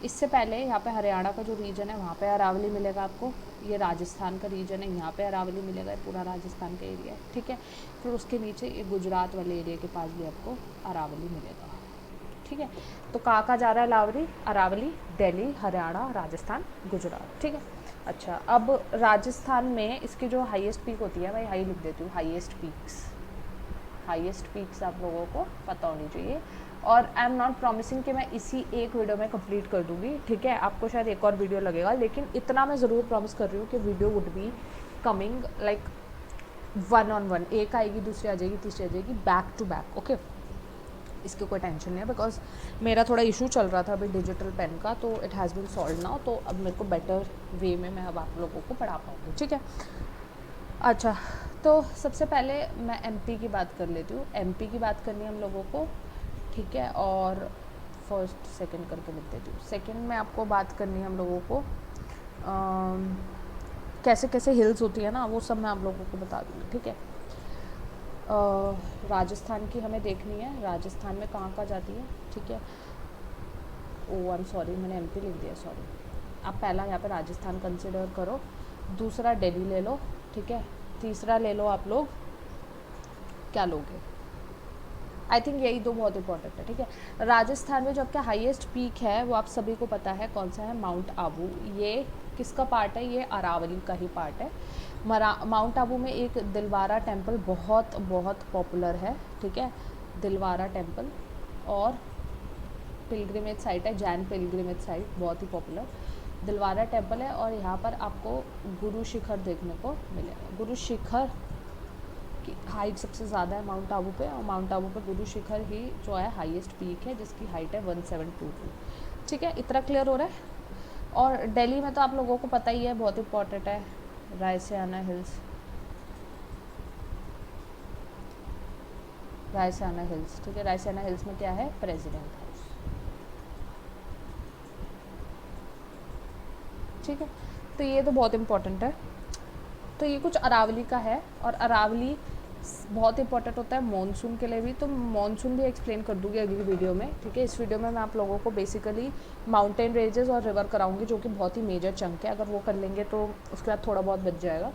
इससे पहले यहाँ पे हरियाणा का जो रीजन है वहाँ पे अरावली मिलेगा आपको, ये राजस्थान का रीजन है, यहाँ पे अरावली मिलेगा, पूरा राजस्थान का एरिया है, ठीक है। फिर उसके नीचे ये गुजरात वाले एरिया के पास भी आपको अरावली मिलेगा, ठीक है। तो कहाँ जा रहा है अरावली, अरावली दिल्ली, हरियाणा, राजस्थान, गुजरात, ठीक है। अच्छा, अब राजस्थान में इसकी जो हाईएस्ट पीक होती है, भाई हाई लिख देती हूँ, हाईएस्ट पीक्स आप लोगों को पता होनी चाहिए। और आई एम नॉट प्रॉमिसिंग कि मैं इसी एक वीडियो में कंप्लीट कर दूंगी, ठीक है। आपको शायद एक और वीडियो लगेगा, लेकिन इतना मैं ज़रूर प्रॉमिस कर रही हूँ कि video would be coming like 1-on-1, एक आएगी, दूसरी आ जाएगी, तीसरी आ जाएगी, बैक टू बैक, ओके। इसकी कोई टेंशन नहीं है, बिकॉज मेरा थोड़ा इशू चल रहा था अभी डिजिटल पेन का, तो it has been solve now. तो अब मेरे को बेटर वे में मैं अब आप लोगों को पढ़ा पाऊँगी, ठीक है। अच्छा, तो सबसे पहले मैं एमपी की बात कर लेती हूँ, एमपी की बात करनी है हम लोगों को, ठीक है। और फर्स्ट सेकंड करके लिख देती हूँ। सेकंड में आपको बात करनी है हम लोगों को कैसे कैसे हिल्स होती है ना, वो सब मैं आप लोगों को बता दूँगी, ठीक है। राजस्थान की हमें देखनी है, राजस्थान में कहाँ जाती है, ठीक है। ओ आई एम सॉरी, मैंने एमपी लिख दिया, सॉरी। आप पहला यहाँ पे राजस्थान कंसिडर करो, दूसरा दिल्ली ले लो, ठीक है। तीसरा ले लो आप लोग, क्या लोगे, आई थिंक यही दो बहुत इंपॉर्टेंट है, ठीक है। राजस्थान में जो आपका हाईएस्ट पीक है वो आप सभी को पता है कौन सा है, माउंट आबू। ये किसका पार्ट है, ये अरावली का ही पार्ट है। माउंट आबू में एक दिलवारा टेम्पल बहुत बहुत पॉपुलर है, ठीक है, दिलवारा टेम्पल, और पिलग्रिमेज साइट है, जैन पिलग्रिमेज साइट, बहुत ही पॉपुलर दिलवारा टेम्पल है। और यहाँ पर आपको गुरु शिखर देखने को मिलेगा। गुरु शिखर की हाइट सबसे ज़्यादा है माउंट आबू पे, और माउंट आबू पे गुरु शिखर ही जो है हाईएस्ट पीक है, जिसकी हाइट है 1722। ठीक है, इतना क्लियर हो रहा है। और दिल्ली में तो आप लोगों को पता ही है, बहुत इंपॉर्टेंट है, रायसियाना हिल्स। रायसियाना हिल्स, ठीक है, रायसियाना हिल्स में क्या है, प्रेसिडेंट हाउस। ठीक है, तो ये तो बहुत इंपॉर्टेंट है। तो ये कुछ अरावली का है, और अरावली बहुत इंपॉर्टेंट होता है मॉनसून के लिए भी, तो मॉनसून भी एक्सप्लेन कर दूँगी अगली वीडियो में। ठीक है, इस वीडियो में मैं आप लोगों को बेसिकली माउंटेन रेंजेस और रिवर कराऊंगी, जो कि बहुत ही मेजर चंक है। अगर वो कर लेंगे तो उसके बाद थोड़ा बहुत बच जाएगा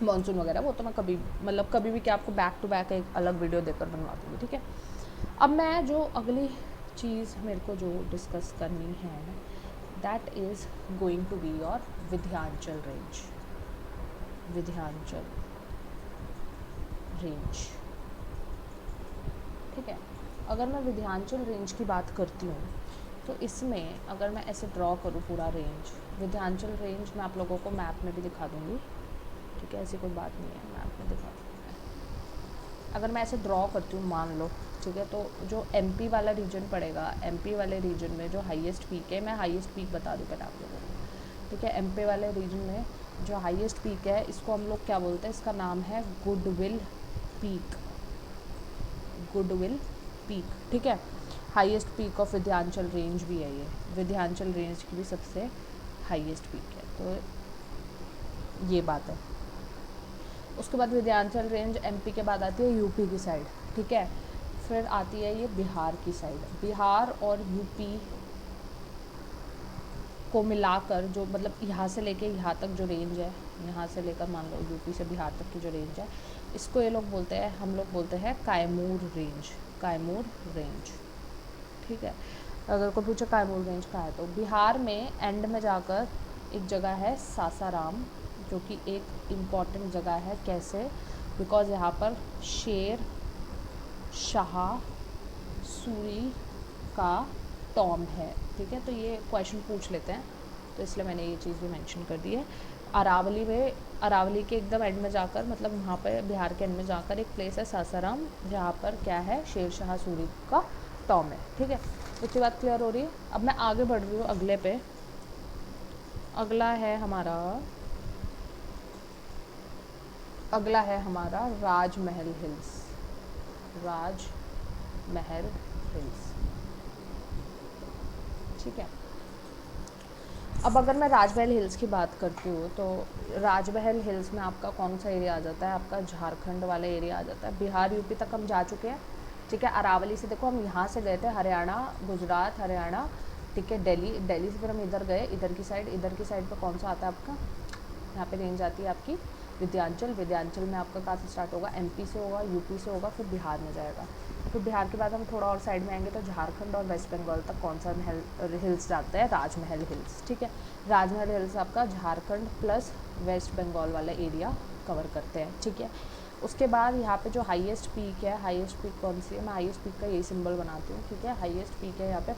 मॉनसून वगैरह, वो तो मैं कभी मतलब कभी भी क्या आपको बैक टू बैक एक अलग वीडियो देकर बनवा दूँगी। ठीक है, अब मैं जो अगली चीज़ मेरे को जो डिस्कस करनी है, that is going to be your Vindhyachal range. Vindhyachal range, ठीक है। अगर मैं विंध्याचल रेंज की बात करती हूँ, तो इसमें अगर मैं ऐसे ड्रॉ करूँ पूरा रेंज, विंध्याचल रेंज मैं आप लोगों को मैप में भी दिखा दूँगी। ठीक है, ऐसी कोई बात नहीं है, मैप में दिखा दूँगी मैं। अगर मैं ऐसे ड्रॉ करती हूँ, मान लो, ठीक है, तो जो एमपी वाला रीजन पड़ेगा, एमपी वाले रीजन में जो हाईएस्ट पीक है, मैं हाईएस्ट पीक बता दूँ पहले आप लोगों को। ठीक है, एमपी वाले रीजन में जो हाईएस्ट पीक है, इसको हम लोग क्या बोलते हैं, इसका नाम है गुडविल पीक। गुडविल पीक, ठीक है, highest peak of Vindhyachal range भी है ये, विंध्याचल रेंज की भी सबसे हाईएस्ट पीक है, तो ये बात है। उसके बाद विंध्याचल रेंज एमपी के बाद आती है यूपी की साइड। ठीक है, फिर आती है ये बिहार की साइड। बिहार और यूपी को मिलाकर जो मतलब यहाँ से लेके यहाँ तक जो रेंज है, यहाँ से लेकर मान लो यूपी से बिहार तक की जो रेंज है, इसको ये लोग बोलते हैं, हम लोग बोलते हैं कैमूर रेंज। कैमूर रेंज, ठीक है। अगर कोई पूछे कैमूर रेंज कहाँ है, तो बिहार में एंड में जाकर एक जगह है सासाराम, जो कि एक इम्पॉर्टेंट जगह है। कैसे? बिकॉज यहाँ पर शेर शाह सूरी का टॉम है। ठीक है, तो ये क्वेश्चन पूछ लेते हैं, तो इसलिए मैंने ये चीज़ भी मेंशन कर दी है। अरावली में, अरावली के एकदम एंड में जाकर, मतलब वहाँ पे बिहार के एंड में जाकर एक प्लेस है सासाराम, जहाँ पर क्या है, शेर शाह सूरी का टॉम है। ठीक है, इतनी बात क्लियर हो रही है। अब मैं आगे बढ़ रही हूँ अगले पे। अगला है हमारा राजमहल हिल्स। राजमहल हिल्स, ठीक है। अब अगर मैं राजमहल हिल्स की बात करती हूँ, तो राजमहल हिल्स में आपका कौन सा एरिया आ जाता है, आपका झारखंड वाला एरिया आ जाता है। बिहार यूपी तक हम जा चुके हैं। ठीक है, अरावली से देखो हम यहाँ से गए थे, हरियाणा, गुजरात, हरियाणा, ठीक है, दिल्ली से फिर हम इधर गए, इधर की साइड पे कौन सा आता है आपका, यहाँ पे रेंज आती है आपकी विंध्याचल में आपका कहाँ से स्टार्ट होगा, एमपी से होगा, यूपी से होगा, फिर बिहार में जाएगा। फिर बिहार के बाद हम थोड़ा और साइड में आएंगे तो झारखंड और वेस्ट बंगाल तक कौन सा हिल्स जाता है, राजमहल हिल्स। ठीक है, राजमहल हिल्स आपका झारखंड प्लस वेस्ट बंगाल वाला एरिया कवर करते हैं। ठीक है, उसके बाद यहाँ पे जो हाईएस्ट पीक है, हाईएस्ट पीक कौन सी है, मैं हाईएस्ट पीक का यही सिंबल बनाती हूँ। ठीक है, हाईएस्ट पीक है यहाँ पे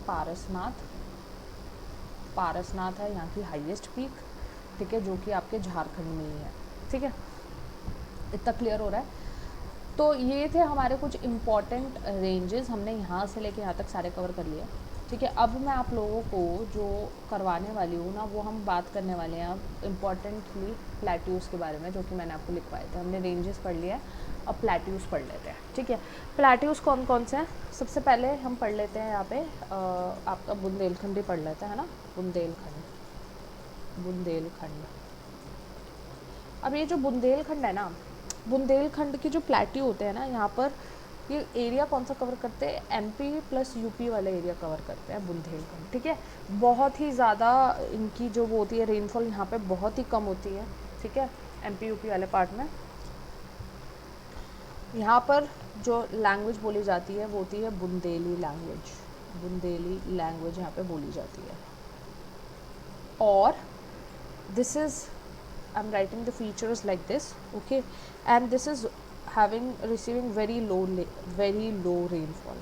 पारसनाथ है यहाँ की हाईएस्ट पीक। ठीक है, जो कि आपके झारखंड में ही है। ठीक है, इतना क्लियर हो रहा है। तो ये थे हमारे कुछ इम्पॉर्टेंट रेंजेस, हमने यहाँ से लेके यहाँ तक सारे कवर कर लिए। ठीक है, अब मैं आप लोगों को जो करवाने वाली हूँ ना, वो हम बात करने वाले हैं अब इम्पॉर्टेंटली प्लेट्यूज़ के बारे में, जो कि मैंने आपको लिखवाए थे। हमने रेंजेस पढ़ लिया, अब प्लेट्यूज़ पढ़ लेते हैं। ठीक है, प्लेट्यूज़ कौन कौन से हैं, सबसे पहले हम पढ़ लेते हैं यहाँ पे आपका बुंदेलखंड ही पढ़ लेते हैं ना, बुंदेलखंड। अब ये जो बुंदेलखंड है ना, बुंदेलखंड के जो प्लेट्यू होते हैं ना, यहाँ पर ये एरिया कौन सा कवर करते हैं, एमपी प्लस यूपी वाला एरिया कवर करते हैं बुंदेलखंड। ठीक है, बहुत ही ज़्यादा इनकी जो वो होती है रेनफॉल यहाँ पे बहुत ही कम होती है। ठीक है, एमपी यूपी वाले पार्ट में यहाँ पर जो लैंग्वेज बोली जाती है वो होती है बुंदेली लैंग्वेज। बुंदेली लैंग्वेज यहाँ पे बोली जाती है। और this is, I'm writing the features like this, okay, and this is receiving very low rainfall।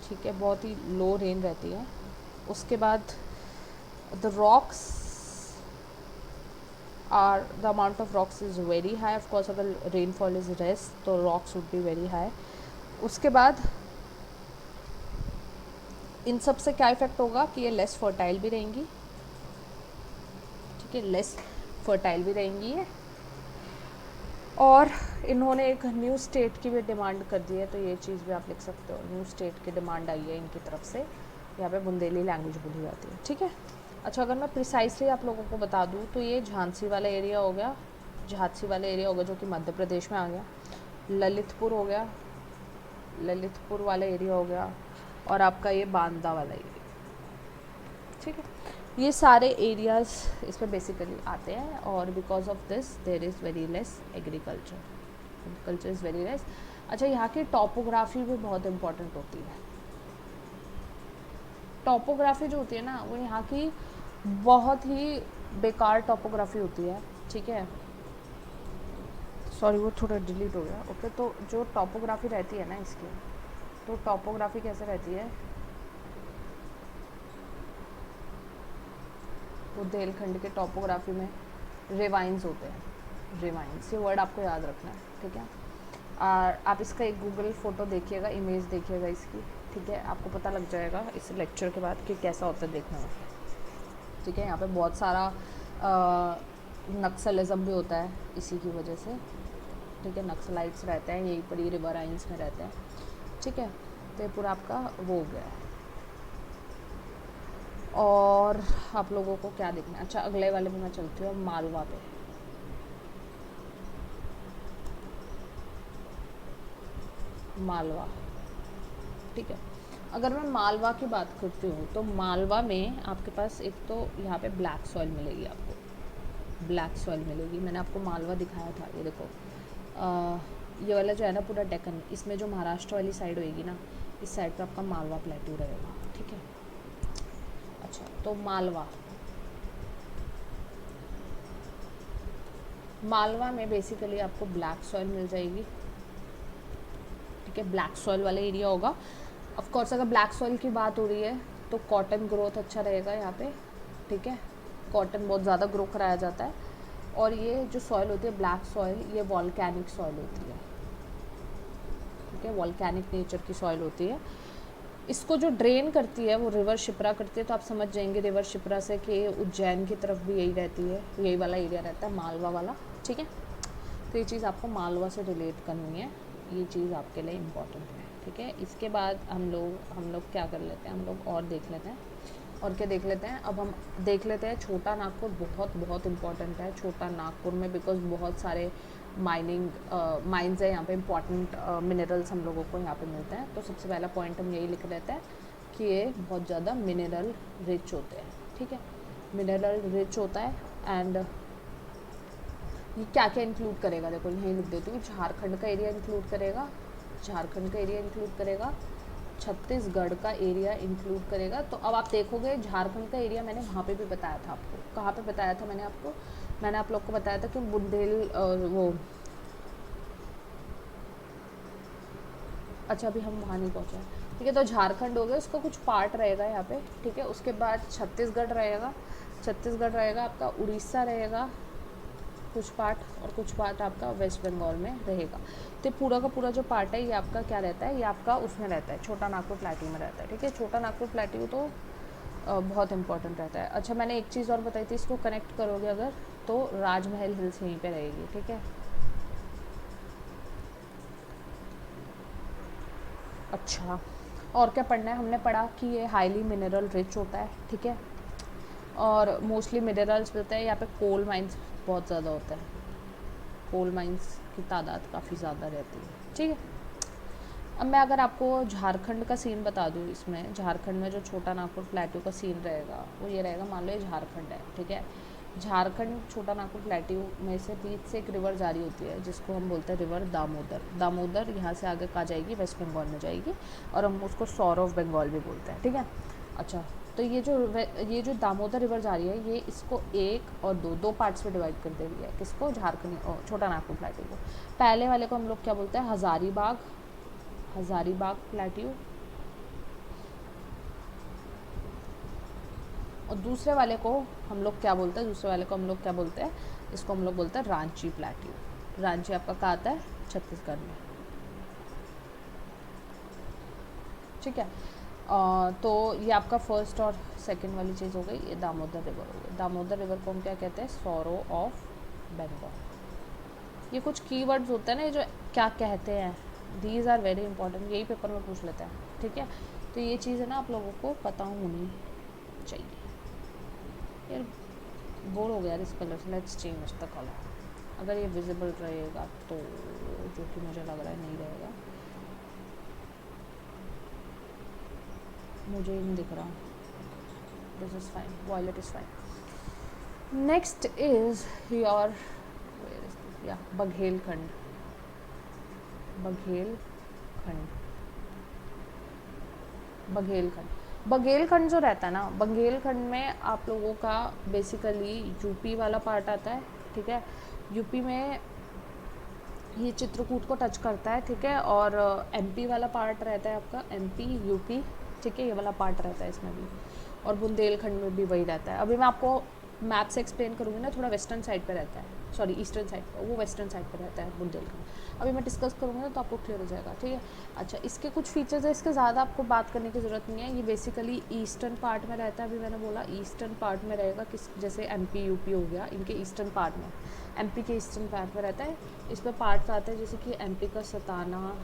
ठीक है, बहुत ही लो रेन रहती है। उसके बाद the rocks और the amount of rocks is very high. Of course अगर रेनफॉल इज़ लेस तो rocks would be very high. उसके बाद इन सब से क्या इफ़ेक्ट होगा कि ये लेस फर्टाइल भी रहेंगी, ठीक है, लेस फर्टाइल भी रहेंगी ये। और इन्होंने एक न्यू स्टेट की भी डिमांड कर दी है, तो ये चीज़ भी आप लिख सकते हो, न्यू स्टेट की डिमांड आई है इनकी तरफ से। यहाँ पे बुंदेली लैंग्वेज बोली जाती है, ठीक है। अच्छा, अगर मैं प्रिसाइसली आप लोगों को बता दूँ तो ये झांसी वाला एरिया हो गया, झांसी वाला एरिया हो गया जो कि मध्य प्रदेश में आ गया, ललितपुर हो गया, ललितपुर वाला एरिया हो गया, और आपका ये बांदा वाला एरिया, ठीक है। ये सारे एरियाज़ इसमें बेसिकली आते हैं, और because of this there is very less agriculture is very less. अच्छा, यहाँ की टॉपोग्राफी भी बहुत इम्पॉर्टेंट होती है। टॉपोग्राफी जो होती है ना, वो यहाँ की बहुत ही बेकार टॉपोग्राफी होती है, ठीक है। सॉरी, वो थोड़ा डिलीट हो गया। ओके, तो जो टॉपोग्राफी रहती है ना इसकी, तो टॉपोग्राफी कैसे रहती है, बुंदेलखंड के टॉपोग्राफी में रेवाइंस होते हैं। रेवाइंस, ये वर्ड आपको याद रखना है, ठीक है। और आप इसका एक गूगल फ़ोटो देखिएगा, इमेज देखिएगा इसकी, ठीक है, आपको पता लग जाएगा इस लेक्चर के बाद कि कैसा होता है देखने में, ठीक है। यहाँ पे बहुत सारा नक्सलिज्म भी होता है इसी की वजह से, ठीक है। नक्सलाइट्स रहते हैं यहीं पर, ये रिवराइंस में रहते हैं, ठीक है। तो ये पूरा आपका वो हो गया है। और आप लोगों को क्या देखना है, अच्छा अगले वाले में मैं चलती हूँ मालवा पे। मालवा, ठीक है। अगर मैं मालवा की बात करती हूँ तो मालवा में आपके पास एक तो यहाँ पे ब्लैक सॉइल मिलेगी, आपको ब्लैक सॉइल मिलेगी। मैंने आपको मालवा दिखाया था, ये देखो ये वाला जो है ना पूरा डेक्कन, इसमें जो महाराष्ट्र वाली साइड होएगी ना, इस साइड पे आपका मालवा प्लेट्यू रहेगा, ठीक है। अच्छा, तो मालवा में बेसिकली आपको ब्लैक सॉइल मिल जाएगी, ठीक है। ब्लैक सॉइल वाला एरिया होगा। ऑफ कोर्स अगर ब्लैक सॉइल की बात हो रही है तो कॉटन ग्रोथ अच्छा रहेगा यहाँ पे, ठीक है। कॉटन बहुत ज़्यादा ग्रो कराया जाता है। और ये जो सॉइल होती है ब्लैक सॉइल, ये वॉल्केनिक सॉइल होती है, ठीक है, वॉल्केनिक नेचर की सॉइल होती है। इसको जो ड्रेन करती है वो रिवर शिप्रा करती है, तो आप समझ जाएंगे रिवर शिप्रा से कि उज्जैन की तरफ भी यही रहती है, यही वाला एरिया रहता है मालवा वाला, ठीक है। तो ये चीज़ आपको मालवा से रिलेट करनी है, ये चीज़ आपके लिए इम्पॉर्टेंट है, ठीक है। इसके बाद हम लोग क्या कर लेते हैं, हम लोग और देख लेते हैं, और क्या देख लेते हैं। अब हम देख लेते हैं छोटा नागपुर, बहुत बहुत इम्पॉर्टेंट है छोटा नागपुर में, बिकॉज बहुत सारे माइंस है यहाँ पे, इम्पॉर्टेंट मिनरल्स हम लोगों को यहाँ पे मिलते हैं। तो सबसे पहला पॉइंट हम यही लिख लेते हैं कि ये बहुत ज़्यादा मिनरल रिच होते हैं, ठीक है, मिनरल रिच होता है। एंड ये क्या क्या इंक्लूड करेगा, देखो यहीं लिख देती हूँ, झारखंड का एरिया इंक्लूड करेगा, झारखंड का एरिया इंक्लूड करेगा, छत्तीसगढ़ का एरिया इंक्लूड करेगा। तो अब आप देखोगे झारखंड का एरिया मैंने वहाँ पे भी बताया था आपको, कहाँ पे बताया था मैंने आप लोग को बताया था कि वो अच्छा अभी हम वहाँ नहीं पहुँचे, ठीक है। तो झारखंड हो गया, उसका कुछ पार्ट रहेगा यहाँ पे, ठीक है। उसके बाद छत्तीसगढ़ रहेगा, आपका उड़ीसा रहेगा कुछ पार्ट, और कुछ पार्ट आपका वेस्ट बंगाल में रहेगा। तो पूरा का पूरा जो पार्ट है ये आपका क्या रहता है, ये आपका उसमें रहता है, छोटा नागपुर प्लेट्यू में रहता है, ठीक है। छोटा नागपुर प्लेट्यू तो बहुत इंपॉर्टेंट रहता है। अच्छा, मैंने एक चीज़ और बताई थी, इसको कनेक्ट करोगे अगर तो राजमहल हिल्स यहीं पे रहेगी, ठीक है। अच्छा, और क्या पढ़ना है, हमने पढ़ा कि ये हाईली मिनरल रिच होता है, ठीक है। और मोस्टली मिनरल्स मिलते हैं यहाँ पे, कोल माइंस बहुत ज़्यादा होता है, कोल माइंस की तादाद काफ़ी ज़्यादा रहती है, ठीक है। अब मैं अगर आपको झारखंड का सीन बता दूँ, इसमें झारखंड में जो छोटा नागपुर प्लेट्यू का सीन रहेगा वो ये रहेगा, मान लो ये झारखंड है, ठीक है। झारखंड छोटा नागपुर प्लेट्यू में से बीच से एक रिवर जारी होती है जिसको हम बोलते हैं रिवर दामोदर यहाँ से आगे कहाँ जाएगी, वेस्ट बंगाल में जाएगी, और हम उसको सौर ऑफ बंगाल भी बोलते हैं, ठीक है। अच्छा, तो ये जो दामोदर रिवर जा रही है, ये इसको एक और दो पार्ट्स में डिवाइड कर दे रही है, किसको, झारखंड छोटा नागपुर प्लेट्यू को। पहले वाले को हम लोग क्या बोलते हैं, हज़ारीबाग प्लेट्यू, और दूसरे वाले को हम लोग क्या बोलते हैं, दूसरे वाले को हम लोग क्या बोलते हैं, इसको हम लोग बोलते हैं रांची प्लेट्यू। रांची आपका कहाँ आता है, छत्तीसगढ़ में, ठीक है। तो ये आपका फर्स्ट और सेकंड वाली चीज़ हो गई। ये दामोदर रिवर हो गई। दामोदर रिवर को हम क्या कहते हैं, सॉरो ऑफ बंगाल। ये कुछ कीवर्ड्स होते हैं ना, ये जो क्या कहते हैं, दीज आर वेरी इंपॉर्टेंट, यही पेपर में पूछ लेते हैं, ठीक है। तो ये चीज़ है ना, आप लोगों को पता होनी चाहिए। यार बोर हो गया इस कलर से, लेट्स चेंज द कलर। अगर ये विजिबल रहेगा तो, जो कि मुझे लग रहा है नहीं रहेगा, मुझे नहीं दिख रहा, this is fine, violet is fine. Next is your या बघेलखंड। बघेलखंड, बघेलखंड, बघेलखंड जो रहता है ना, बघेलखंड में आप लोगों का बेसिकली यूपी वाला पार्ट आता है, ठीक है। यूपी में ये चित्रकूट को टच करता है, ठीक है। और एमपी वाला पार्ट रहता है आपका, एमपी यूपी, ठीक है, ये वाला पार्ट रहता है इसमें भी। और बुंदेलखंड में भी वही रहता है। अभी मैं आपको मैप से एक्सप्लेन करूँगी ना, थोड़ा वेस्टर्न साइड पे रहता है, सॉरी ईस्टर्न साइड पे, वो वेस्टर्न साइड पे रहता है बुंदेलखंड। अभी मैं डिस्कस करूँगी ना तो आपको क्लियर हो जाएगा, ठीक है। अच्छा, इसके कुछ फीचर्स है, इसके ज़्यादा आपको बात करने की ज़रूरत नहीं है। ये बेसिकली ईस्टर्न पार्ट में रहता है, अभी मैंने बोला ईस्टर्न पार्ट में रहेगा, किस जैसे एमपी यूपी हो गया, इनके ईस्टर्न पार्ट में, एमपी के ईस्टर्न पार्ट में रहता है। इसमें पार्ट्स आते हैं जैसे कि एमपी का सताना,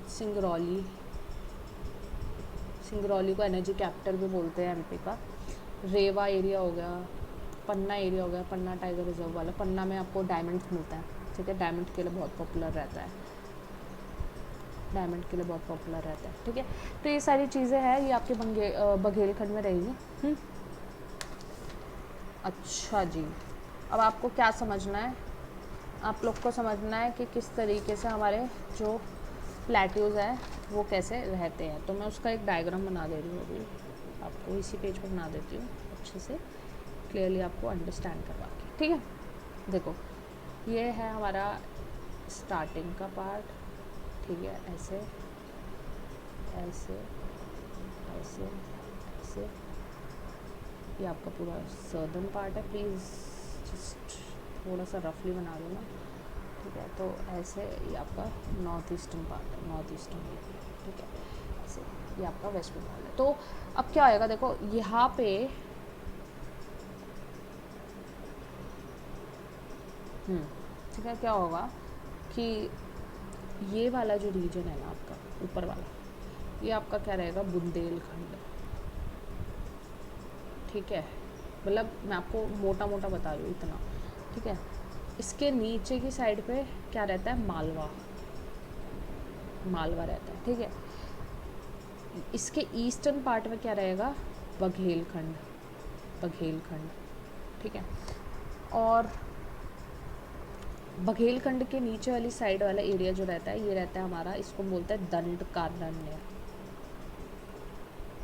सिंगरौली, सिंगरौली को एनर्जी कैपिटल भी बोलते हैं एमपी का। रेवा एरिया हो गया, पन्ना एरिया हो गया, पन्ना टाइगर रिजर्व वाला। पन्ना में आपको डायमंड्स मिलता है, ठीक है, डायमंड के लिए बहुत पॉपुलर रहता है, डायमंड के लिए बहुत पॉपुलर रहता है, ठीक है। तो ये सारी चीज़ें हैं, ये आपके बघेलखंड में रहेंगी। अच्छा जी, अब आपको क्या समझना है, आप लोग को समझना है कि किस तरीके से हमारे जो प्लेट्यूज़ हैं वो कैसे रहते हैं। तो मैं उसका एक डायग्राम बना दे रही हूँ, अभी आपको इसी पेज पर बना देती हूँ अच्छे से, क्लियरली आपको अंडरस्टैंड करवा के, ठीक है। देखो, ये है हमारा स्टार्टिंग का पार्ट, ठीक है, ऐसे ऐसे ऐसे ऐसे, ये आपका पूरा सदर्न पार्ट है। प्लीज़ जस्ट थोड़ा सा रफली बना देना, ठीक है। तो ऐसे ये आपका नॉर्थ ईस्टर्न पार्ट है, नॉर्थ ईस्टर्न एरिया, ठीक है। ऐसे ये आपका वेस्ट बंगाल है। तो अब क्या आएगा, देखो यहाँ पे ठीक है, क्या होगा कि ये वाला जो रीजन है ना आपका ऊपर वाला, ये आपका क्या रहेगा, बुंदेलखंड, ठीक है। मतलब मैं आपको मोटा मोटा बता रही हूँ इतना, ठीक है। इसके नीचे की साइड पे क्या रहता है, मालवा, मालवा रहता है, ठीक है। इसके ईस्टर्न पार्ट में क्या रहेगा, बघेलखंड, बघेलखंड, ठीक है। और बघेलखंड के नीचे वाली साइड वाला एरिया जो रहता है, ये रहता है हमारा, इसको बोलते हैं दंडकारण्य,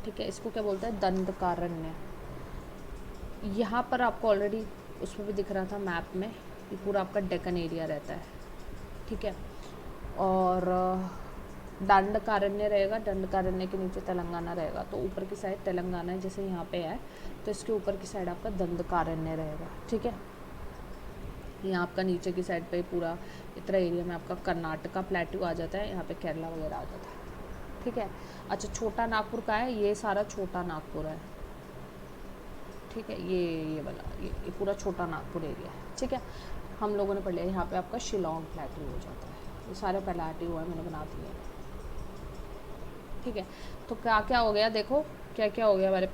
ठीक है। इसको क्या बोलते हैं, दंडकारण्य। यहाँ पर आपको ऑलरेडी उसमें भी दिख रहा था मैप में, ये पूरा आपका डेक्कन एरिया रहता है, ठीक है। और दंडकारण्य रहेगा, दंडकारण्य के नीचे तेलंगाना रहेगा। तो ऊपर की साइड तेलंगाना जैसे यहाँ पे है, तो इसके ऊपर की साइड आपका दंडकारण्य रहेगा, ठीक है। यहाँ आपका नीचे की साइड पे पूरा इतना एरिया में आपका कर्नाटका प्लेट्यू आ जाता है, यहाँ पे केरला वगैरह आ जाता है, ठीक है। अच्छा, छोटा नागपुर का है, ये सारा छोटा नागपुर है, ठीक है। ये वाला ये पूरा छोटा नागपुर एरिया है, ठीक है। हम लोगों ने पढ़ लिया, यहाँ पे आपका शिलोंग प्लेट्यू हो जाता है। ये सारे प्लेट्यू है, मैंने बना दिए, ठीक है। तो क्या क्या हो गया, देखो क्या क्या हो गया हमारे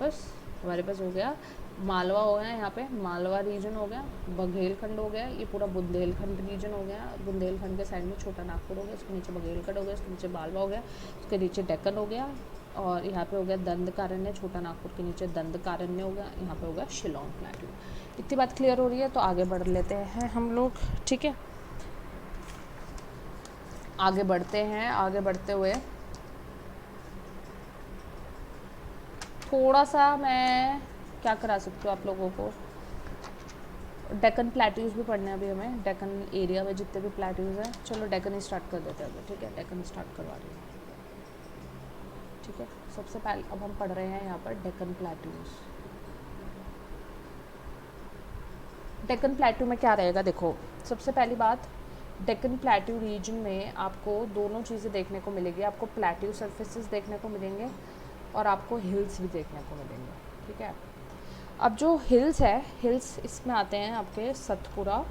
पास हो गया मालवा हो गया, यहाँ पे मालवा रीजन हो गया, बघेलखंड हो गया, ये पूरा बुंदेलखंड रीजन हो गया। बुंदेलखंड के साइड में छोटा नागपुर हो गया, उसके नीचे बघेलखंड हो गया, उसके नीचे मालवा हो गया, उसके नीचे डेक्कन हो गया, और यहाँ पे हो गया दंडकारण्य, छोटा नागपुर के नीचे दंडकारण्य हो गया, यहाँ पे हो गया शिलोंग प्लेट्यू। इतनी बात क्लियर हो रही है, तो आगे बढ़ लेते हैं हम लोग, ठीक है। आगे बढ़ते हैं, आगे बढ़ते हुए थोड़ा सा मैं क्या करा सकती हूँ आप लोगों को, डेक्कन प्लेट्यूज़ भी पढ़ने हैं अभी हमें, डेक्कन एरिया में जितने भी प्लेट्यूज़ हैं। चलो डेक्कन ही स्टार्ट कर देते हैं अभी, ठीक है। डेक्कन स्टार्ट करवा रही हूँ, ठीक है। सबसे पहले अब हम पढ़ रहे हैं यहाँ पर डेक्कन प्लेट्यूज। डेक्कन प्लेट्यू में क्या रहेगा, देखो सबसे पहली बात, डेक्कन प्लेट्यू रीजन में आपको दोनों चीज़ें देखने को मिलेगी। आपको प्लेट्यू सर्फेसिस देखने को मिलेंगे और आपको हिल्स भी देखने को मिलेंगे, ठीक है। अब जो हिल्स है, हिल्स इसमें आते हैं आपके सतपुरा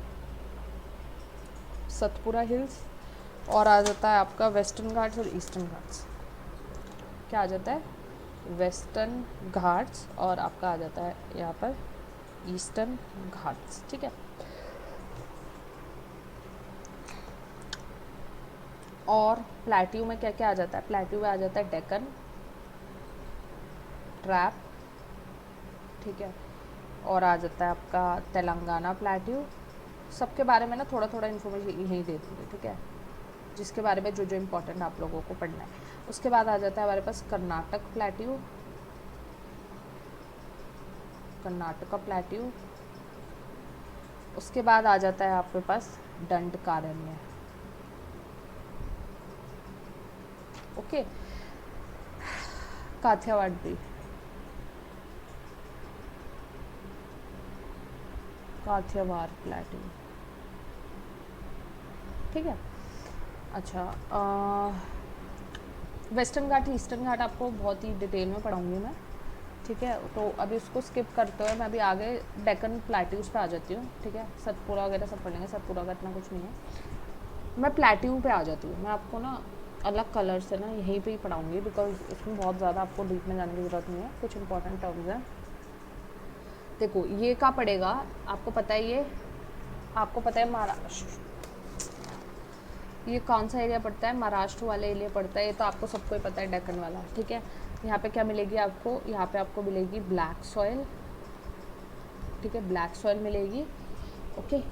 हिल्स, और आ जाता है आपका वेस्टर्न घाट्स और ईस्टर्न घाट्स। क्या आ जाता है, वेस्टर्न घाट्स और आपका आ जाता है यहाँ पर ईस्टर्न घाट्स, ठीक है। और प्लेट्यू में क्या क्या आ जाता है, प्लेट्यू में आ जाता है डेक्कन, ट्रैप, ठीक है, और आ जाता है आपका तेलंगाना प्लेट्यू। सबके बारे में ना थोड़ा थोड़ा इन्फॉर्मेशन यहीं दे दूँगी, ठीक है, जिसके बारे में जो जो इम्पोर्टेंट आप लोगों को पढ़ना है। उसके बाद आ जाता है हमारे पास कर्नाटक प्लेट्यू, कर्नाटका प्लेट्यू। उसके बाद आ जाता है आपके पास दंडकारण्य, ओके, काठियावाड़ भी, काठियावाड़ प्लेट्यू, ठीक है। अच्छा, वेस्टर्न घाट ईस्टर्न घाट आपको बहुत ही डिटेल में पढ़ाऊंगी मैं, ठीक है। तो अभी उसको स्किप करते हुए मैं अभी आगे डेक्कन प्लेट्यूज पे आ जाती हूँ, ठीक है। सतपुरा वगैरह सब पढ़ लेंगे, सतपुरा का इतना कुछ नहीं है। मैं प्लेट्यू पे आ जाती हूँ। मैं आपको ना अलग कलर से ना यहीं पे ही पढ़ाऊँगी, बिकॉज इसमें बहुत ज़्यादा आपको डीप में जाने की ज़रूरत नहीं है। कुछ इंपॉर्टेंट टर्म्स हैं, देखो ये क्या पड़ेगा, आपको पता है, ये आपको पता है महाराष्ट्र, ये कौन सा एरिया पड़ता है, महाराष्ट्र वाले एरिया पड़ता है, ये तो आपको सबको ही पता है, डेक्कन वाला, ठीक है। यहाँ पे क्या मिलेगी आपको, यहाँ पे आपको मिलेगी ब्लैक सॉइल, ठीक है, ब्लैक सॉइल मिलेगी, ओके।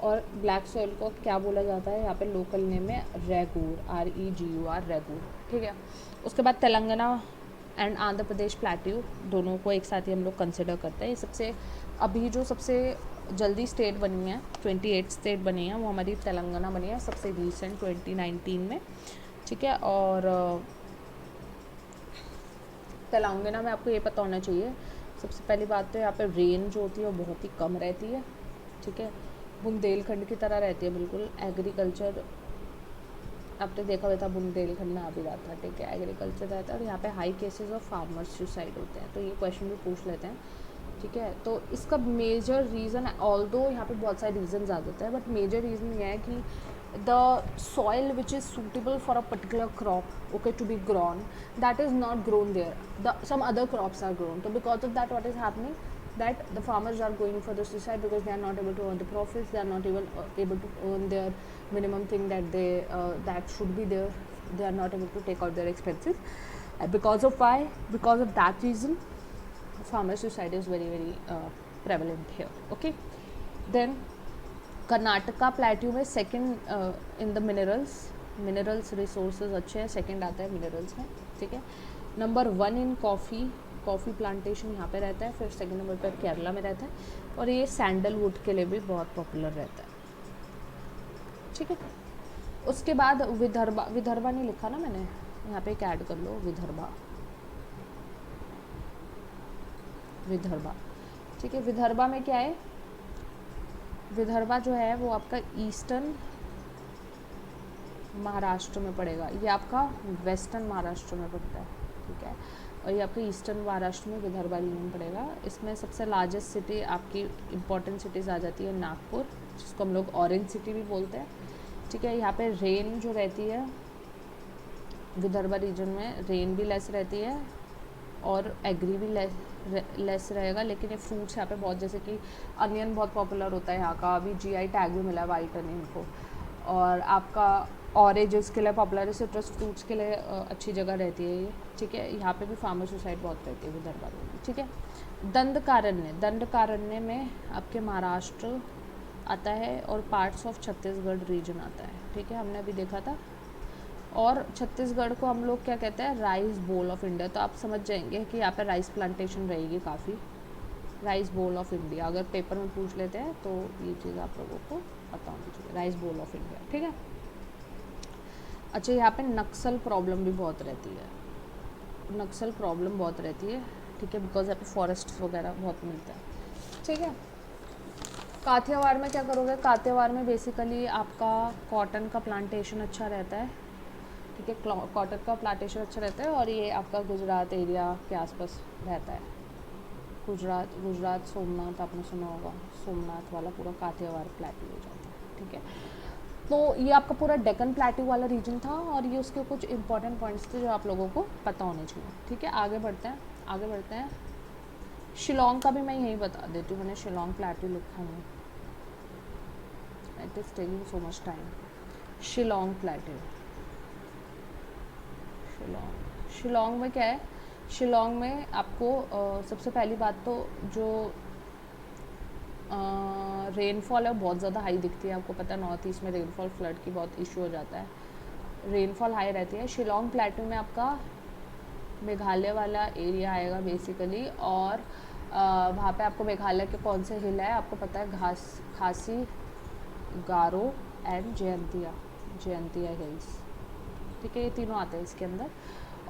और ब्लैक सॉइल को क्या बोला जाता है यहाँ पे लोकल नेम है रेगूर, REGUR, रेगूर, ठीक है। उसके बाद तेलंगाना एंड आंध्र प्रदेश प्लेट्यू, दोनों को एक साथ ही हम लोग कंसिडर करते हैं। ये सबसे अभी जो सबसे जल्दी स्टेट बनी है, 28 स्टेट बनी है, वो हमारी तेलंगाना बनी है सबसे रिसेंट 2019 में, ठीक है। और तेलंगाना में आपको ये पता होना चाहिए, सबसे पहली बात तो यहाँ पे रेन जो होती है वो बहुत ही कम रहती है, ठीक है, बुंदेलखंड की तरह रहती है बिल्कुल। एग्रीकल्चर आपने देखा हुआ था, बुंदेलखंड में आ भी रहा था, ठीक है, एग्रीकल्चर रहता है। और यहाँ पे high cases of farmers suicide होते हैं, तो ये क्वेश्चन भी पूछ लेते हैं, ठीक है। तो इसका मेजर रीज़न, ऑल्दो यहाँ पे बहुत सारे रीजंस आ जाते हैं, बट मेजर रीज़न ये है कि the soil which is suitable for a particular crop, okay, to be grown, that is not grown there. Some other crops are grown, so because of that what is happening, that the farmers are going for the suicide because they are not able to earn the profits, they are not even able to earn their minimum thing that they that should be there, they are not able to take out their expenses, because of why, because of that reason farmer suicide is very very prevalent here, okay। Then Karnataka plateau में second in the minerals resources अच्छे हैं, second आता है minerals में, ठीक है। Number 1 इन coffee plantation यहाँ पे रहता है, फिर सेकंड नंबर पर केरला में रहता है, और ये सैंडलवुड के लिए भी बहुत पॉपुलर रहता है, ठीक है। उसके बाद विदर्भा नहीं लिखा ना मैंने, यहाँ पे एक ऐड कर लो, विदर्भा, ठीक है। विदर्भा में क्या है, विदर्भा जो है वो आपका ईस्टर्न महाराष्ट्र में पड़ेगा, ये आपका वेस्टर्न महाराष्ट्र में पड़ता है, ठीक है। और ये आपके ईस्टर्न महाराष्ट्र में विदर्भा रीजन पड़ेगा। इसमें सबसे लार्जेस्ट सिटी आपकी इंपॉर्टेंट सिटीज़ आ जाती है नागपुर, जिसको हम लोग ऑरेंज सिटी भी बोलते हैं, ठीक है। यहाँ पे रेन जो रहती है विदर्भा रीजन में, रेन भी लेस रहती है और एग्री भी लेस रहेगा, लेकिन ये फ्रूट्स यहाँ पे बहुत, जैसे कि अनियन बहुत पॉपुलर होता है यहाँ का, अभी GI टैग भी मिला है वाइट अनियन को। और आपका ऑरेंजेस के लिए पॉपुलर है, सिट्रस फ्रूट्स के लिए अच्छी जगह रहती है ये, ठीक है। यहाँ पे भी फार्मर सुसाइड बहुत रहती है विदर्भा में, ठीक है। दंडकारण्य में आपके महाराष्ट्र आता है और पार्ट्स ऑफ छत्तीसगढ़ रीजन आता है, ठीक है, हमने अभी देखा था। और छत्तीसगढ़ को हम लोग क्या कहते हैं, राइस बोल ऑफ इंडिया, तो आप समझ जाएंगे कि यहाँ पे राइस प्लांटेशन रहेगी काफ़ी, राइस बोल ऑफ इंडिया, अगर पेपर में पूछ लेते हैं तो ये चीज़ आप लोगों को पता होनी चाहिए, राइस बोल ऑफ इंडिया, ठीक है। अच्छा, यहाँ पे नक्सल प्रॉब्लम भी बहुत रहती है, नक्सल प्रॉब्लम बहुत रहती है, ठीक है, बिकॉज यहाँ पे फॉरेस्ट वगैरह बहुत मिलता है, ठीक है। काठियावाड़ में क्या करोगे, काठियावाड़ में बेसिकली आपका कॉटन का प्लांटेशन अच्छा रहता है, ठीक है, कॉटन का प्लांटेशन अच्छा रहता है, और ये आपका गुजरात एरिया के आसपास रहता है। गुजरात सोमनाथ आपने सुना होगा, सोमनाथ वाला पूरा काठियावाड़ प्लेट्यू हो जाता है, ठीक है। तो ये आपका पूरा डेक्कन प्लेट्यू वाला रीजन था, और ये उसके कुछ इंपॉर्टेंट पॉइंट्स थे जो आप लोगों को पता होने चाहिए, ठीक है। आगे बढ़ते हैं। शिलोंग का भी मैं यही बता देती हूँ, मैंने शिलोंग प्लेट्यू लिखा है, it is taking so much time. Shillong plateau, Shillong में क्या है, शिलोंग में आपको सबसे पहली बात तो जो रेनफॉल है बहुत ज़्यादा हाई दिखती है, आपको पता है नॉर्थ ईस्ट में रेनफॉल फ्लड की बहुत इशू हो जाता है, रेनफॉल हाई रहती है। शिलोंग प्लेट्यू में आपका मेघालय वाला एरिया आएगा बेसिकली, और वहाँ पे आपको मेघालय के कौन से हिल है आपको पता है, खासी, गारो एंड जयंतिया हिल्स, ठीक है, ये तीनों आते हैं इसके अंदर।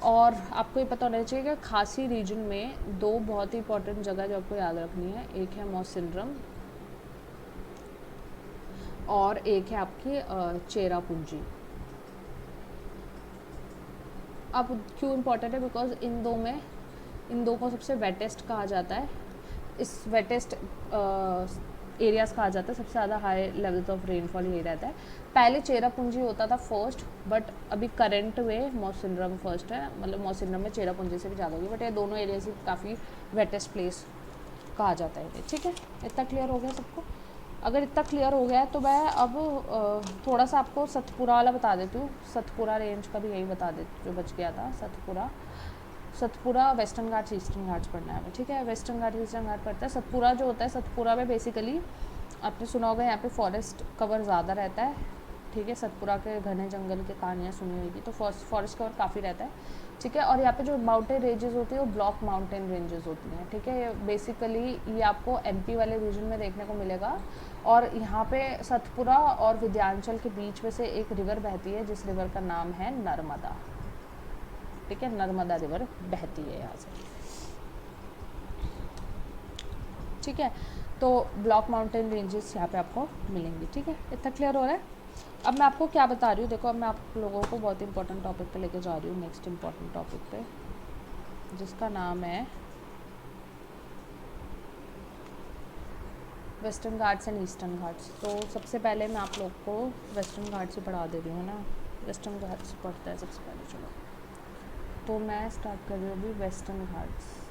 और आपको ये पता होना चाहिए कि खासी रीजन में दो बहुत ही इंपॉर्टेंट जगह जो आपको याद रखनी है, एक है मौसिनरम और एक है आपकी चेरापूंजी। अब क्यों इम्पोर्टेंट है, बिकॉज इन दो को सबसे वेटेस्ट कहा जाता है, इस वेटेस्ट एरियाज कहा जाता है, सबसे ज़्यादा हाई लेवल्स ऑफ रेनफॉल यही रहता है। पहले चेरापूंजी होता था फर्स्ट, बट अभी करंट में मौसिनरम फर्स्ट है, मतलब मौसिनरम में चेरापूंजी से भी ज़्यादा होगी, बट ये दोनों एरियाज काफ़ी वेटेस्ट प्लेस कहा जाता है, ठीक है। इतना क्लियर हो गया सबको? अगर इतना क्लियर हो गया है तो मैं अब थोड़ा सा आपको सतपुरा वाला बता देती हूँ, सतपुरा रेंज का भी यही बता देती हूँ जो बच गया था। सतपुरा वेस्टर्न घाट्स ईस्टर्न घाट्स पढ़ना है, ठीक है, वेस्टर्न घाट ईस्टर्न घाट पढ़ता है। सतपुरा जो होता है, सतपुरा में बेसिकली आपने सुना होगा यहाँ पे फॉरेस्ट कवर ज़्यादा रहता है, ठीक है, सतपुरा के घने जंगल के कहानियाँ सुनी होगी, तो फॉरेस्ट कवर काफ़ी रहता है, ठीक है। और यहाँ पे जो माउंटेन रेंजेस होती है वो ब्लॉक माउंटेन रेंजेस होती हैं, ठीक है। बेसिकली ये आपको एमपी वाले रीजन में देखने को मिलेगा, और यहाँ पे सतपुरा और विंध्याचल के बीच में से एक रिवर बहती है, जिस रिवर का नाम है नर्मदा, ठीक है, नर्मदा रिवर बहती है यहाँ से, ठीक है। तो ब्लॉक माउंटेन रेंजेस यहाँ पे आपको मिलेंगी, ठीक है, इतना क्लियर हो रहा है। अब मैं आपको क्या बता रही हूँ, देखो अब मैं आप लोगों को बहुत इंपॉर्टेंट टॉपिक पे लेके जा रही हूँ, नेक्स्ट इंपॉर्टेंट टॉपिक पे, जिसका नाम है western Ghats and eastern Ghats. तो सबसे पहले मैं आप लोग को वेस्टर्न घाट्स ही पढ़ा दे रही हूँ ना, वेस्टर्न घाट्स पढ़ता है सबसे पहले, चलो। तो मैं स्टार्ट कर रही हूँ अभी वेस्टर्न घाट्स।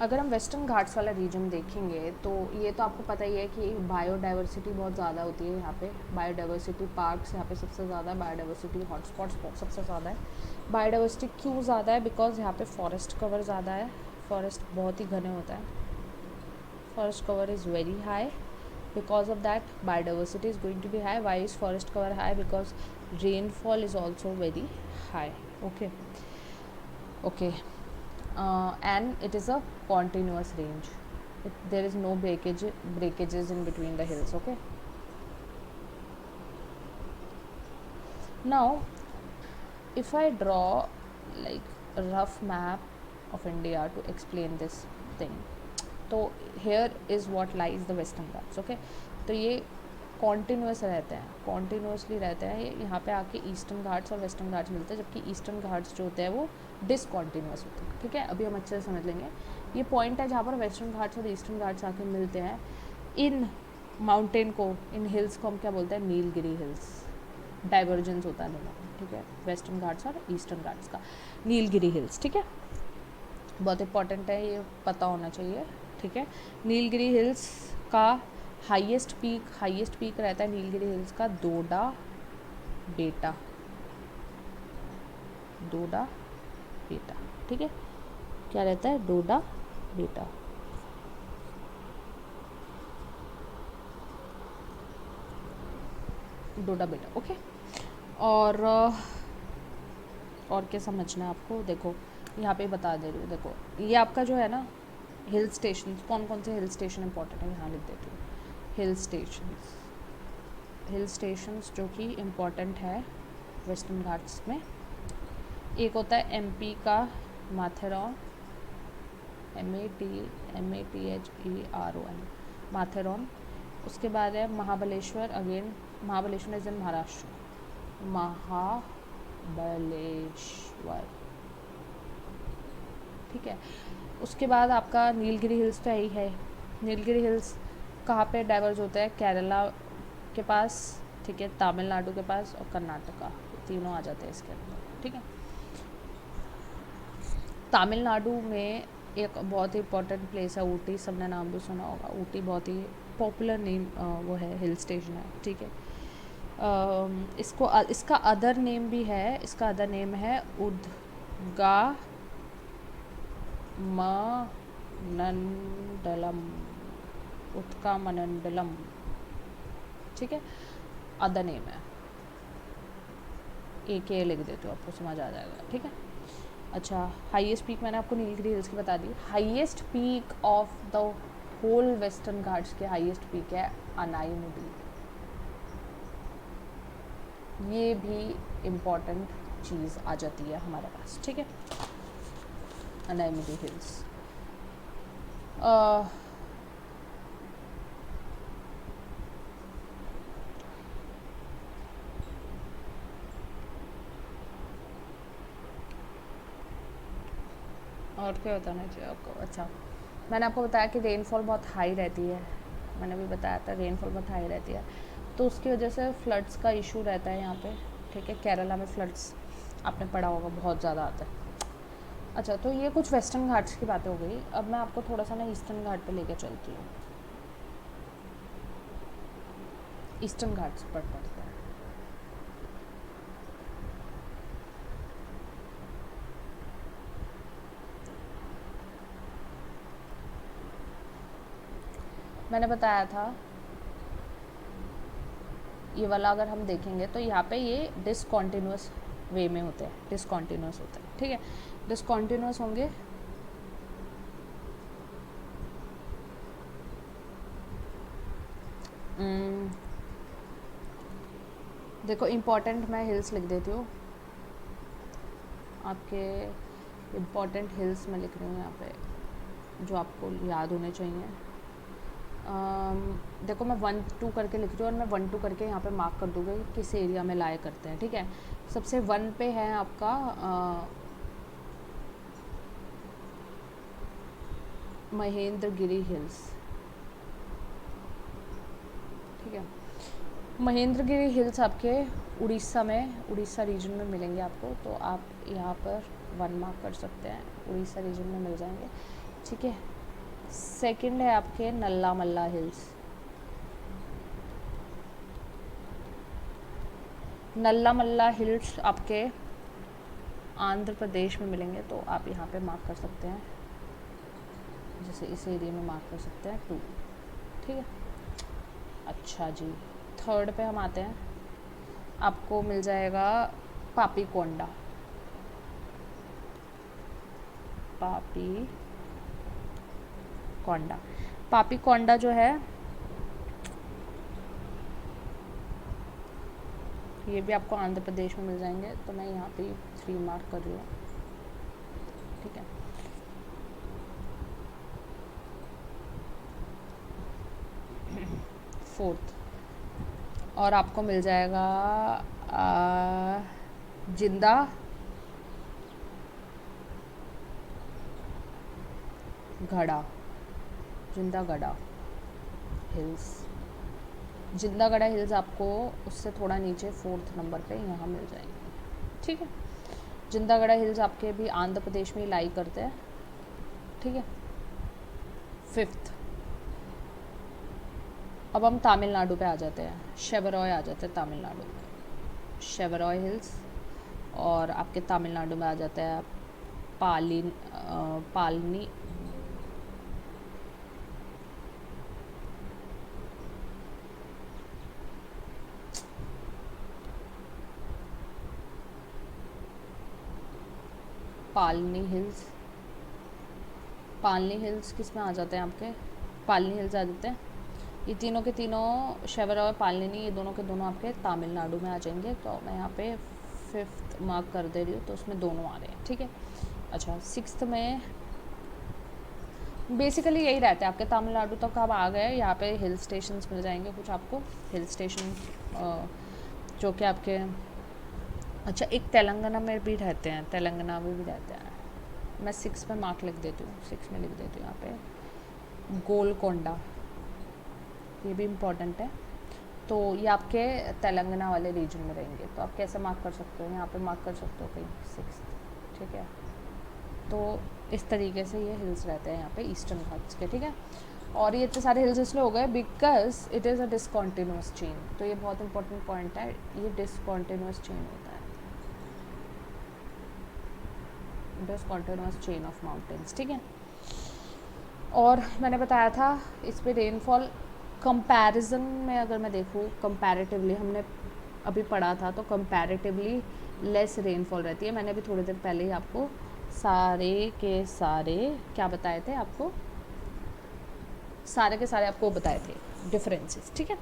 अगर हम वेस्टर्न घाट्स वाला रीजन देखेंगे तो ये तो आपको पता ही है कि बायोडाइवर्सिटी बहुत ज़्यादा होती है यहाँ पे, बायोडाइवर्सिटी पार्क्स यहाँ पे सबसे ज़्यादा है, बायोडाइवर्सिटी हॉटस्पॉट्स सबसे ज़्यादा है। बायोडाइवर्सिटी क्यों ज़्यादा है, बिकॉज यहाँ पे फॉरेस्ट कवर ज़्यादा है, फॉरेस्ट बहुत ही घने होता है, forest cover is very high, because of that biodiversity is going to be high. Why is forest cover high? Because rainfall is also very high. Okay, and it is a continuous range, there is no breakages in between the hills, okay. Now if I draw like a rough map of India to explain this thing, तो here is what lies the western Ghats, okay. तो ये continuous रहते हैं, continuously रहते हैं, यहाँ पे आके ईस्टर्न घाट्स और वेस्टर्न घाट्स मिलते हैं, जबकि ईस्टर्न घाट्स जो होते हैं वो डिसकॉन्टीन्यूस होते हैं, ठीक है। अभी हम अच्छे से समझ लेंगे, ये पॉइंट है जहाँ पर वेस्टर्न घाट्स और ईस्टर्न घाट्स आके मिलते हैं। इन माउंटेन को, इन हिल्स को हम क्या बोलते हैं, नीलगिरी हिल्स, डाइवर्जेंस होता है दोनों, ठीक है, वेस्टर्न घाट्स और ईस्टर्न घाट्स का, नीलगिरी हिल्स, ठीक है, बहुत इंपॉर्टेंट है, ये पता होना चाहिए, ठीक है। नीलगिरी हिल्स का हाईएस्ट पीक रहता है नीलगिरी हिल्स का डोडा बेटा, ठीक है, क्या रहता है, डोडा बेटा, ओके। और क्या समझना है आपको, देखो यहाँ पे बता दे रही हूँ, देखो ये आपका जो है ना हिल स्टेशन, कौन कौन से हिल स्टेशन इंपॉर्टेंट है यहाँ लिख देती हूँ। हिल स्टेशंस, हिल स्टेशंस जो कि इम्पोर्टेंट है वेस्टर्न घाट्स में। एक होता है एमपी का माथेरॉन, MATHERON, माथेरॉन। उसके बाद है Mahabaleshwar, again Mahabaleshwar is in Maharashtra, Mahabaleshwar, ठीक है। उसके बाद आपका नीलगिरी हिल्स तो यही है। नीलगिरी हिल्स कहाँ पे डाइवर्ज होता है? केरला के पास, ठीक है, तमिलनाडु के पास और कर्नाटका, तीनों आ जाते हैं इसके अंदर, ठीक है। तमिलनाडु में एक बहुत ही इम्पोर्टेंट प्लेस है ऊटी, सबने नाम भी सुना होगा। ऊटी बहुत ही पॉपुलर नेम वो है, हिल स्टेशन है, ठीक है। इसका अदर नेम भी है, इसका अदर नेम है उद्गा मनंडलम, उत्का मनंडलम, ठीक है, अदर नेम है। एक लिख देते हो, आपको समझ आ जाएगा, ठीक है। अच्छा, हाईएस्ट पीक मैंने आपको नीलगिरी हिल्स की बता दी। Highest peak of the whole western Ghats के हाईएस्ट पीक है अनाईमुडी। ये भी इम्पॉर्टेंट चीज़ आ जाती है हमारे पास, ठीक है। अनाईमुडी हिल्स और क्या बताना चाहिए आपको? अच्छा, मैंने आपको बताया कि रेनफॉल बहुत हाई रहती है, मैंने भी बताया था रेनफॉल बहुत हाई रहती है, तो उसकी वजह से फ्लड्स का इशू रहता है यहाँ पे, ठीक है। केरला में फ्लड्स आपने पढ़ा होगा, बहुत ज़्यादा आता है। अच्छा, तो ये कुछ वेस्टर्न घाट्स की बातें हो गई। अब मैं आपको थोड़ा सा ना ईस्टर्न घाट पे लेके चलती हूँ। ईस्टर्न घाट्स पर पड़ता है। मैंने बताया था ये वाला अगर हम देखेंगे तो यहाँ पे ये डिसकॉन्टिन्यूस वे में होते हैं, डिसकॉन्टिन्यूस होते हैं, ठीक है। डिसकॉन्टिन्यूस होंगे देखो, इम्पॉर्टेंट मैं हिल्स लिख देती हूँ आपके, इम्पॉर्टेंट हिल्स मैं लिख रही हूँ यहाँ पे जो आपको याद होने चाहिए। देखो, मैं 1-2 करके लिख रही हूँ और मैं 1-2 करके यहाँ पे मार्क कर दूँगी किस एरिया में लाया करते हैं, ठीक है। सबसे 1 पे है आपका महेंद्रगिरी हिल्स, ठीक है। महेंद्रगिरी हिल्स आपके उड़ीसा में, उड़ीसा रीजन में मिलेंगे आपको, तो आप यहाँ पर 1 मार्क कर सकते हैं, उड़ीसा रीजन में मिल जाएंगे, ठीक है। सेकंड है आपके नल्ला मल्ला हिल्स, नल्ला मल्ला हिल्स आपके आंध्र प्रदेश में मिलेंगे, तो आप यहाँ पे मार्क कर सकते हैं, जैसे इस एरिया में मार्क कर सकते हैं 2, ठीक है। अच्छा जी, थर्ड पे हम आते हैं, आपको मिल जाएगा पापीकोंडा, पापीकोंडा। पापीकोंडा जो है ये भी आपको आंध्र प्रदेश में मिल जाएंगे, तो मैं यहाँ पे 3 मार्क कर रही हूँ, ठीक है। फोर्थ और आपको मिल जाएगा जिंदा गढ़ा, जिंदागढ़ा हिल्स। जिंदागढ़ा हिल्स आपको उससे थोड़ा नीचे 4th नंबर पे यहाँ मिल जाएंगे, ठीक है। जिंदागढ़ा हिल्स आपके भी आंध्र प्रदेश में लाई करते हैं, ठीक है। 5th, अब हम तमिलनाडु पे आ जाते हैं, शेवरॉय आ जाते हैं तमिलनाडु में, शेवरॉय हिल्स। और आपके तमिलनाडु में आ जाता है पालनी पालनी हिल्स। पालनी हिल्स किस में आ जाते हैं आपके? पालनी हिल्स आ जाते हैं ये तीनों के तीनों शैवर और पालनी, ये दोनों के दोनों आपके तमिलनाडु में आ जाएंगे। तो मैं यहाँ पे 5th मार्क कर दे रही हूँ, तो उसमें दोनों आ रहे हैं, ठीक है। अच्छा, 6th में बेसिकली यही रहता है आपके, तमिलनाडु तक आप आ गए। यहाँ पे हिल स्टेशंस मिल जाएंगे कुछ आपको, हिल स्टेशन जो कि आपके, अच्छा एक तेलंगाना में भी रहते हैं, तेलंगाना में भी रहते हैं। मैं 6 में मार्क लिख देती हूँ, 6 में लिख देती हूँ यहाँ पे गोलकोंडा, ये भी इम्पोर्टेंट है। तो ये आपके तेलंगाना वाले रीजन में रहेंगे। तो आप कैसे मार्क कर सकते हो, यहाँ पे मार्क कर सकते हो कहीं 6th, ठीक है। तो इस तरीके से ये हिल्स रहते हैं यहाँ पे ईस्टर्न घाट्स के, ठीक है। और ये इतने सारे हिल्स इसलिए हो गए because it is a discontinuous chain. तो ये बहुत इंपॉर्टेंट पॉइंट है, ये डिसकॉन्टिन्यूस चेन होता है, डिसकॉन्टिन्यूस चेन ऑफ माउंटेन्स, ठीक है। और मैंने बताया था इस पे रेनफॉल कंपैरिजन में अगर मैं देखूँ, कंपैरेटिवली हमने अभी पढ़ा था, तो कंपैरेटिवली लेस रेनफॉल रहती है। मैंने अभी थोड़ी देर पहले ही आपको सारे के सारे क्या बताए थे, आपको सारे के सारे आपको बताए थे डिफरेंसेस, ठीक है।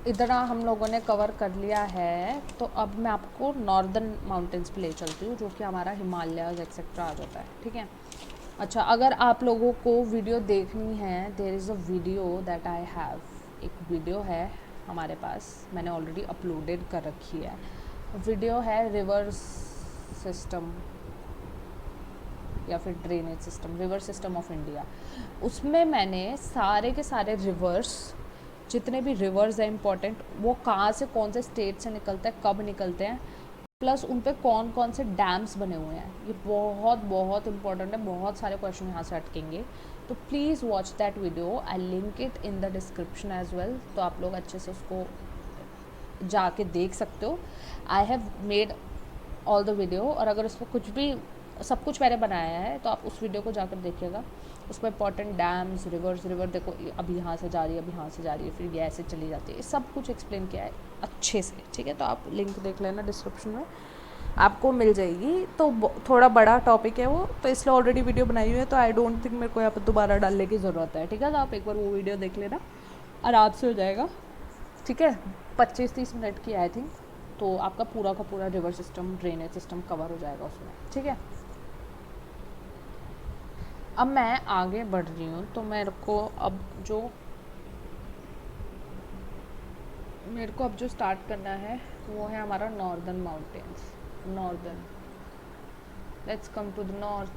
इतना हम लोगों ने कवर कर लिया है। तो अब मैं आपको नॉर्दर्न माउंटेन्स पे ले चलती हूँ, जो कि हमारा हिमालयाज एक्सेट्रा आ जाता है, ठीक है। अच्छा, अगर आप लोगों को वीडियो देखनी है, there is a video that I have, एक वीडियो है हमारे पास, मैंने ऑलरेडी अपलोडेड कर रखी है। वीडियो है रिवर सिस्टम या फिर drainage system, river system of India. उसमें मैंने सारे के सारे रिवर्स, जितने भी रिवर्स हैं इंपॉर्टेंट, वो कहाँ से कौन से स्टेट से निकलते हैं, कब निकलते हैं, प्लस उन पे कौन कौन से डैम्स बने हुए हैं, ये बहुत बहुत इंपॉर्टेंट है। बहुत सारे क्वेश्चन यहाँ से अटकेंगे, तो please watch that video, I link it in the description as well. तो आप लोग अच्छे से उसको जाके देख सकते हो। I have made all the video, और अगर उसमें कुछ भी, सब कुछ मैंने बनाया है, तो आप उस वीडियो को जाकर देखिएगा। उसमें इंपॉर्टेंट डैम्स, रिवर्स, रिवर देखो अभी यहाँ से जा रही है, अभी यहाँ से जा रही है, फिर ये ऐसे चली जाती है, सब कुछ एक्सप्लेन किया है अच्छे से, ठीक है। तो आप लिंक देख लेना डिस्क्रिप्शन में, आपको मिल जाएगी। तो थोड़ा बड़ा टॉपिक है वो, तो इसलिए ऑलरेडी वीडियो बनाई हुई है, तो आई डोंट थिंक मेरे को यहाँ पर दोबारा डालने की ज़रूरत है, ठीक है। तो आप एक बार वो वीडियो देख लेना, आराम से हो जाएगा, ठीक है। 25-30 मिनट की आई थिंक, तो आपका पूरा का पूरा river system, drainage system cover हो जाएगा उसमें, ठीक है। अब मैं आगे बढ़ रही हूँ, तो मेरे को अब जो स्टार्ट करना है वो है हमारा northern mountains. Northern, let's come to the north.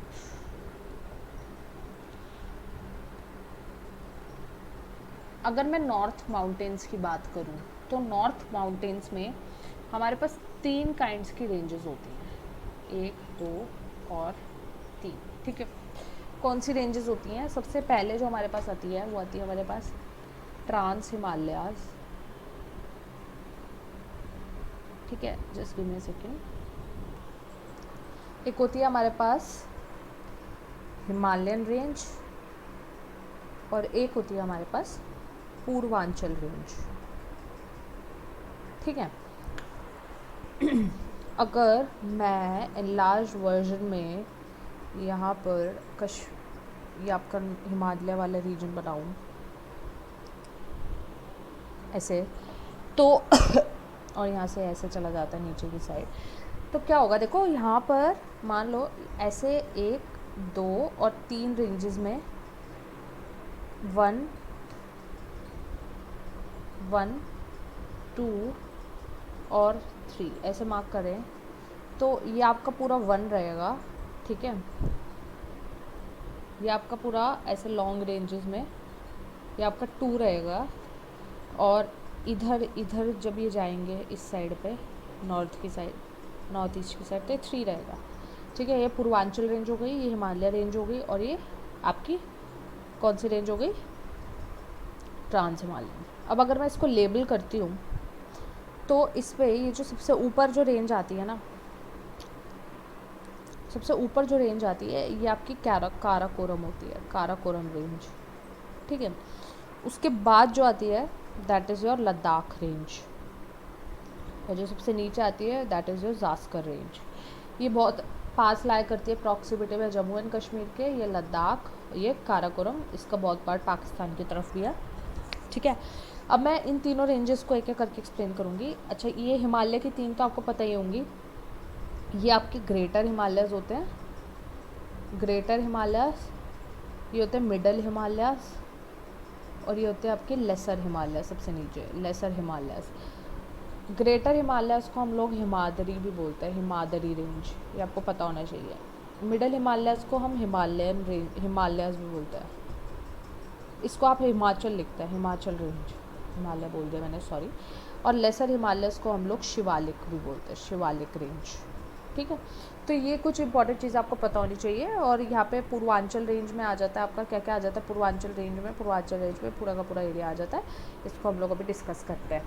अगर मैं नॉर्थ माउंटेन्स की बात करूँ, तो नॉर्थ माउंटेन्स में हमारे पास 3 काइंड्स की रेंजेस होती हैं, 1, 2 और 3, ठीक है। कौन सी रेंजेस होती हैं? सबसे पहले जो हमारे पास आती है वो आती है हमारे पास ट्रांस हिमालयाज, ठीक है। Just give me a second. एक होती है हमारे पास हिमालयन रेंज, और एक होती है हमारे पास पूर्वांचल रेंज, ठीक है। अगर मैं एनलार्ज वर्जन में यहाँ पर ये आपका हिमालय वाला रीजन बनाऊँ ऐसे, तो और यहाँ से ऐसे चला जाता है नीचे की साइड, तो क्या होगा, देखो यहाँ पर मान लो ऐसे 1, 2 और 3 रेंजेस में 1, 1, 2 और 3 ऐसे मार्क करें, तो ये आपका पूरा 1 रहेगा, ठीक है। ये आपका पूरा ऐसे लॉन्ग रेंजेस में ये आपका 2 रहेगा, और इधर जब ये जाएंगे इस साइड पे, नॉर्थ की साइड, नॉर्थ ईस्ट की साइड, तो 3 रहेगा, ठीक है। ये पूर्वांचल रेंज हो गई, ये हिमालय रेंज हो गई, और ये आपकी कौन सी रेंज हो गई, ट्रांस हिमालयन। अब अगर मैं इसको लेबल करती हूँ, तो इस पर ये जो सबसे ऊपर जो रेंज आती है ना, सबसे ऊपर जो रेंज आती है, ये आपकी काराकोरम होती है, काराकोरम रेंज, ठीक है। उसके बाद जो आती है that is your Ladakh range, और जो सबसे नीचे आती है that is your Zanskar range. ये बहुत पास लाया करती है प्रॉक्सिमिटी में जम्मू एंड कश्मीर के, ये लद्दाख, ये काराकोरम, इसका बहुत पार्ट पाकिस्तान की तरफ भी है। ठीक है, अब मैं इन तीनों रेंजेस को एक एक करके एक्सप्लेन करूँगी। अच्छा, ये हिमालय की तीन तो आपको पता ही होंगी। ये आपके ग्रेटर हिमालयस होते हैं, ग्रेटर हिमालयस, ये होते हैं मिडल हिमालयस, और ये होते हैं आपके लेसर हिमालय, सबसे नीचे लेसर हिमालयस। ग्रेटर हिमालयस को हम लोग हिमाद्री भी बोलते हैं, हिमाद्री रेंज, ये आपको पता होना चाहिए। मिडल हिमालयस को हम हिमालयन रेंज, हिमालयस भी बोलते हैं। इसको आप हिमाचल लिखते हैं, हिमाचल रेंज, हिमालय बोल दिया मैंने, सॉरी। और लेसर हिमालयस को हम लोग शिवालिक भी बोलते हैं, शिवालिक रेंज। ठीक है, तो ये कुछ इंपॉर्टेंट चीज़ आपको पता होनी चाहिए। और यहाँ पे पूर्वांचल रेंज में आ जाता है आपका क्या क्या आ जाता है पूर्वांचल रेंज में, पूर्वांचल रेंज में पूरा का पूरा एरिया आ जाता है। इसको हम लोग अभी डिस्कस करते हैं।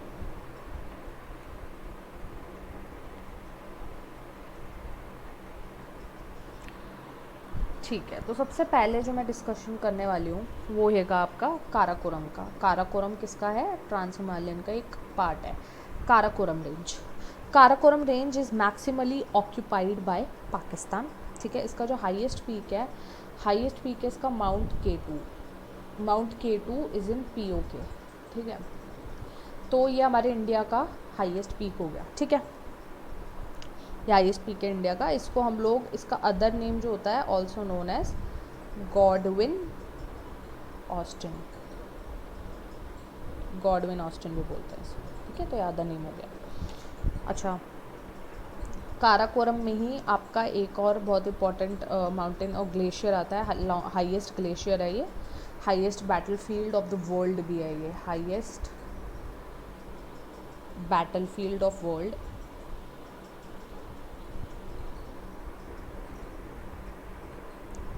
ठीक है, तो सबसे पहले जो मैं डिस्कशन करने वाली हूँ वो हैगा आपका काराकोरम का। काराकोरम किसका है? ट्रांस हिमालयन का एक पार्ट है, Karakoram range. Karakoram range is maximally occupied by Pakistan. ठीक है, इसका जो हाईएस्ट पीक है इसका mount K2। Mount K2 is in POK। ठीक है, तो ये हमारे इंडिया का हाईएस्ट पीक हो गया। ठीक है, ये हाईएस्ट पीक है इंडिया का। इसको हम लोग, इसका अदर नेम जो होता है also known as Godwin Austen, Godwin Austen भी बोलते हैं इसको। ठीक है, तो ये अदर नेम हो गया। अच्छा, काराकोरम में ही आपका एक और बहुत इंपॉर्टेंट माउंटेन और ग्लेशियर आता है, हाईएस्ट ग्लेशियर है ये, highest battlefield of the world भी है ये, हाईएस्ट बैटलफील्ड ऑफ वर्ल्ड।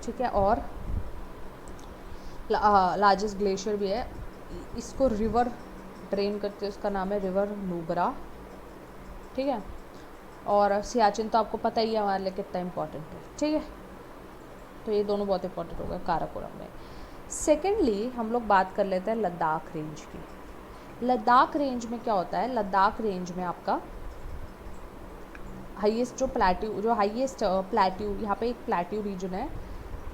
ठीक है, और लार्जेस्ट ग्लेशियर भी है। इसको रिवर ड्रेन करते हैं, उसका नाम है रिवर नुब्रा। ठीक है, और सियाचिन तो आपको पता ही है हमारे लिए कितना इम्पोर्टेंट है। ठीक है, तो ये दोनों बहुत इंपॉर्टेंट हो गए काराकोरम में। सेकेंडली हम लोग बात कर लेते हैं लद्दाख रेंज की। लद्दाख रेंज में क्या होता है? लद्दाख रेंज में आपका हाईएस्ट जो प्लेट्यू, जो हाईएस्ट प्लेट्यू, यहाँ पे एक प्लेट्यू रीजन है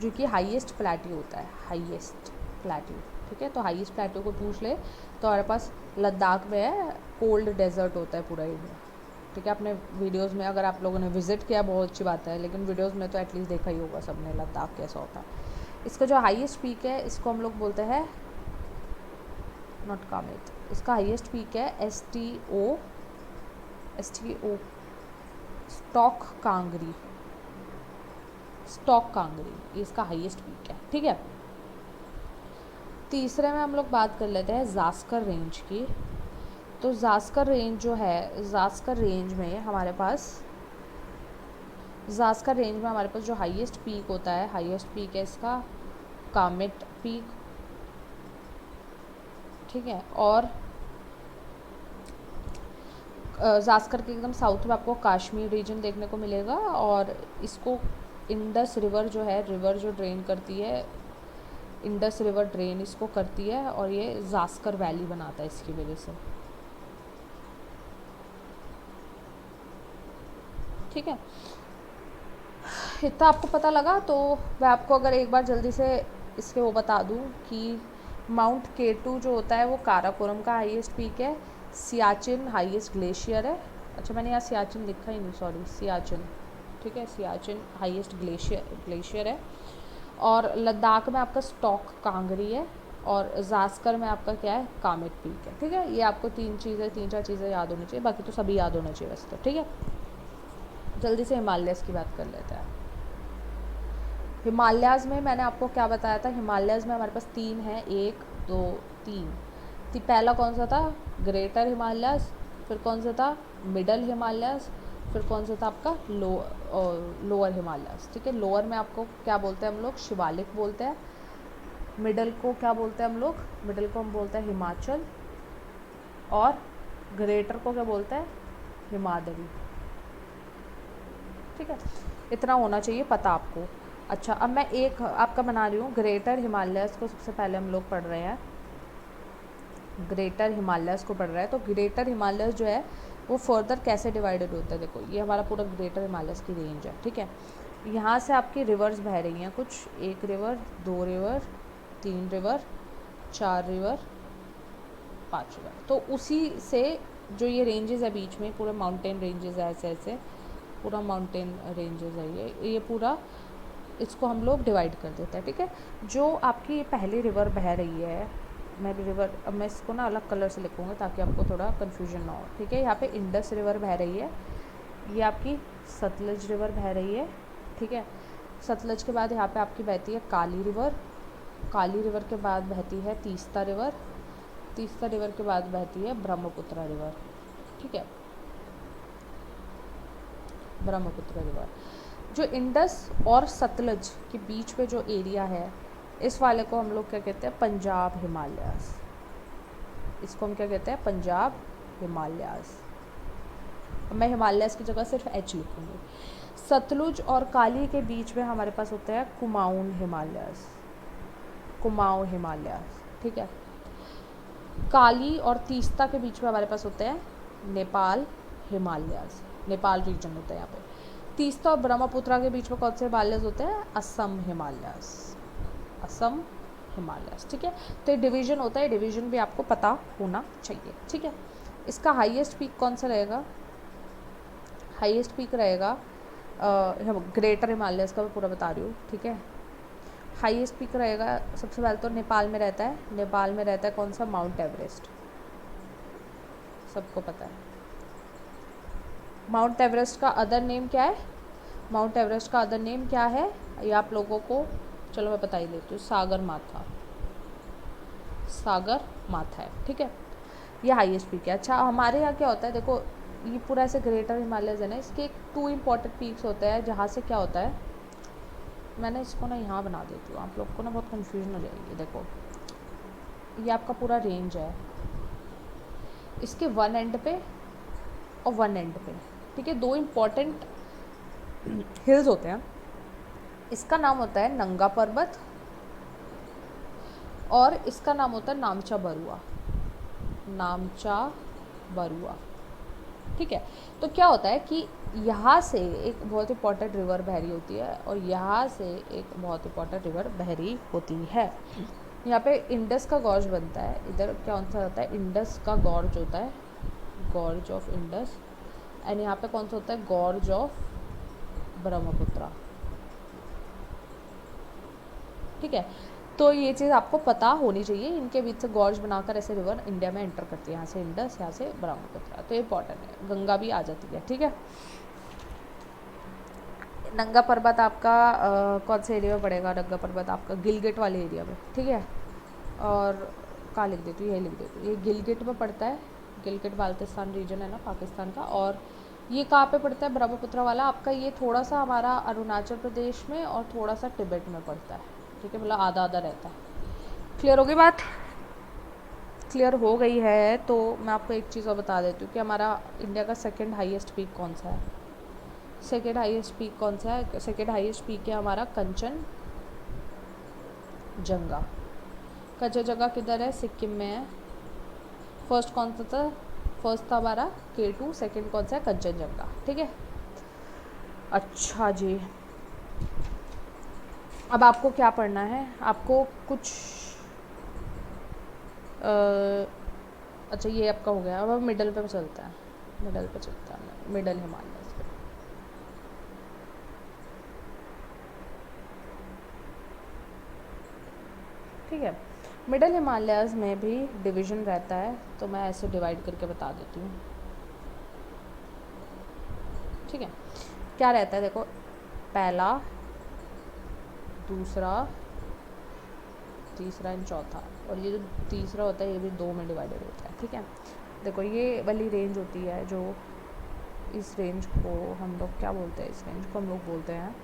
जो कि हाईएस्ट प्लेट्यू होता है, हाईएस्ट प्लेट्यू। ठीक है, तो हाईएस्ट प्लेट्यू को पूछ ले तो हमारे पास लद्दाख में है, कोल्ड डेजर्ट होता है पूरा एरिया। ठीक है, अपने वीडियोस में अगर आप लोगों ने विजिट किया बहुत अच्छी बात है, लेकिन वीडियोस में तो एटलीस्ट देखा ही होगा सबने लद्दाख कैसा होता है। इसका जो हाईएस्ट पीक है इसको हम लोग बोलते हैं नॉट कामेत, इसका हाईएस्ट पीक है STO stock Kangri, stock Kangri, ये इसका हाईएस्ट पीक है। ठीक है, तीसरे में हम लोग बात कर लेते हैं जास्कर रेंज की। तो जास्कर रेंज जो है, जास्कर रेंज में हमारे पास जो हाईएस्ट पीक होता है, हाईएस्ट पीक है इसका कामेट पीक। ठीक है, और जास्कर के एकदम साउथ में आपको कश्मीर रीजन देखने को मिलेगा, और इसको इंडस रिवर जो है, रिवर जो ड्रेन करती है, इंडस रिवर ड्रेन इसको करती है, और ये जास्कर वैली बनाता है इसकी वजह से। ठीक है, इतना आपको पता लगा। तो मैं आपको अगर एक बार जल्दी से इसके वो बता दूं कि माउंट K2 जो होता है वो काराकोरम का हाईएस्ट पीक है, सियाचिन हाईएस्ट ग्लेशियर है। अच्छा, मैंने यहाँ सियाचिन लिखा ही नहीं, सॉरी, सियाचिन। ठीक है, सियाचिन हाईएस्ट ग्लेशियर है, और लद्दाख में आपका स्टॉक कांगरी है, और जास्कर में आपका क्या है? कामेट पीक है। ठीक है, ये आपको तीन चार चीज़ें याद होनी चाहिए, बाकी तो सभी याद होना चाहिए वैसे तो। ठीक है, जल्दी से हिमालयस की बात कर लेते हैं। हिमालयाज़ में मैंने आपको क्या बताया था? हिमालयाज़ में हमारे पास तीन हैं, 1 2 3। पहला कौन सा था? ग्रेटर हिमालयाज़, फिर कौन सा था? मिडल हिमालयाज़, फिर कौन सा था आपका? Lower Himalayas. ठीक है, लोअर में आपको क्या बोलते हैं हम लोग? शिवालिक बोलते हैं। मिडल को क्या बोलते हैं हम लोग? मिडल को हम बोलते हैं हिमाचल, और ग्रेटर को क्या बोलते हैं? हिमाद्री। ठीक है, इतना होना चाहिए पता आपको। अच्छा, अब मैं एक आपका बना रही हूँ ग्रेटर हिमालयस को। सबसे पहले हम लोग पढ़ रहे हैं ग्रेटर हिमालयस को पढ़ रहे हैं। तो ग्रेटर हिमालयस जो है वो फर्दर कैसे डिवाइडेड होता है? देखो, ये हमारा पूरा ग्रेटर हिमालयस की रेंज है। ठीक है, यहाँ से आपकी रिवर्स बह रही हैं कुछ, 1 river, 2 river, 3 river, 4 river, 5 river. तो उसी से जो ये रेंजेस है बीच में, पूरा माउंटेन रेंजेस है, ऐसे ऐसे पूरा माउंटेन रेंजेस है ये पूरा, इसको हम लोग डिवाइड कर देते हैं। ठीक है, जो आपकी पहली रिवर बह रही है, अब मैं इसको ना अलग कलर से लिखूँगा ताकि आपको थोड़ा कन्फ्यूजन ना हो। ठीक है, यहाँ पे इंडस रिवर बह रही है, ये आपकी सतलज रिवर बह रही है। ठीक है, सतलज के बाद यहाँ पे आपकी बहती है काली रिवर, काली रिवर के बाद बहती है तीस्ता रिवर, तीस्ता रिवर के बाद बहती है ब्रह्मपुत्र रिवर। ठीक है, ब्रह्मपुत्र रिवर। जो इंडस और सतलज के बीच में जो एरिया है, इस वाले को हम लोग क्या कहते हैं, पंजाब हिमालयास। इसको हम क्या कहते हैं, पंजाब हिमालयास। मैं हिमालयास की जगह सिर्फ एच लिखूँगी। सतलुज और काली के बीच में हमारे पास होता है कुमाऊन हिमालयास, कुमाऊं हिमालयास। ठीक है, काली और तीस्ता के बीच में हमारे पास होते हैं नेपाल हिमालयास, नेपाल रीजन होता है यहाँ पे। तीस्ता और ब्रह्मपुत्रा के बीच में कौन से हिमालयास होते हैं, असम हिमालयास, असम हिमालयास। ठीक है, तो ये डिवीजन होता है, डिवीजन भी आपको पता होना चाहिए। ठीक है, इसका हाईएस्ट पीक कौन सा रहेगा, हाईएस्ट पीक रहेगा ग्रेटर हिमालयास का, मैं पूरा बता रही हूँ। ठीक है, हाईएस्ट पीक रहेगा सबसे पहले तो नेपाल में रहता है, नेपाल में रहता है कौन सा, माउंट एवरेस्ट, सबको पता है। माउंट एवरेस्ट का अदर नेम क्या है, माउंट एवरेस्ट का अदर नेम क्या है, ये आप लोगों को चलो मैं बता ही देती हूँ, सागर माथा, सागर माथा है। ठीक है, ये हाईएस्ट पीक है। अच्छा, हमारे यहाँ क्या होता है, देखो ये पूरा ऐसे ग्रेटर हिमालयस है ना, इसके एक 2 इम्पॉर्टेंट पीक्स होते हैं, जहाँ से क्या होता है, मैंने इसको ना यहाँ बना देती हूँ, आप लोग को ना बहुत कन्फ्यूजन हो जाएगी। देखो ये आपका पूरा रेंज है, इसके वन एंड पे और वन एंड पे, ठीक है, 2 इम्पॉर्टेंट हिल्स होते हैं। इसका नाम होता है नंगा पर्वत और इसका नाम होता है नामचा बरुआ, नामचा बरुआ। ठीक है, तो क्या होता है कि यहाँ से एक बहुत इंपॉर्टेंट रिवर बह रही होती है और यहाँ से एक बहुत इंपॉर्टेंट रिवर बह रही होती है। यहाँ पे इंडस का गॉर्ज बनता है, इधर कौन सा होता है, इंडस का गॉर्ज होता है, गॉर्ज ऑफ इंडस, एंड यहाँ पे कौन सा होता है, गॉर्ज ऑफ ब्रह्मपुत्रा। ठीक है, तो ये चीज़ आपको पता होनी चाहिए, इनके बीच से गॉर्ज बनाकर ऐसे रिवर इंडिया में एंटर करती है, यहाँ से इंडस, यहाँ से ब्रह्मपुत्रा, तो ये इंपॉर्टेंट है। गंगा भी आ जाती है। ठीक है, नंगा पर्वत आपका कौन से एरिया में पड़ेगा, नंगा पर्वत आपका गिलगिट वाले एरिया में। ठीक है, और कहाँ लिख देती हूँ, ये लिख देती हूँ, ये गिलगिट में पड़ता है, गिलगिट बाल्टिस्तान रीजन है ना पाकिस्तान का। और ये कहाँ पे पड़ता है, ब्रह्मपुत्रा वाला आपका, ये थोड़ा सा हमारा अरुणाचल प्रदेश में और थोड़ा सा तिब्बत में पड़ता है। ठीक है, मतलब आधा आधा रहता है। क्लियर हो गई बात, क्लियर हो गई है। तो मैं आपको एक चीज़ और बता देती हूँ कि हमारा इंडिया का सेकंड हाईएस्ट पीक कौन सा है, सेकंड हाईएस्ट पीक कौन सा है, सेकंड हाईएस्ट पीक है हमारा कंचनजंगा। कंचनजंगा किधर है, सिक्किम में है। फर्स्ट कौन सा था, फर्स्ट था हमारा K2, सेकंड कौन सा है, कंचनजंगा। ठीक है, अच्छा जी, अब आपको क्या पढ़ना है, आपको कुछ अच्छा ये आपका हो गया। अब मिडल पे चलता है, मिडल पे चलता है, मिडल हिमालयस पे। ठीक है, मिडल हिमालयस में भी डिवीज़न रहता है, तो मैं ऐसे डिवाइड करके बता देती हूँ। ठीक है, क्या रहता है, देखो पहला, दूसरा, तीसरा एंड चौथा, और ये जो तीसरा होता है ये भी 2 में डिवाइडेड होता है। ठीक है, देखो ये वाली रेंज होती है, जो इस रेंज को हम लोग क्या बोलते हैं, इस रेंज को हम लोग बोलते हैं,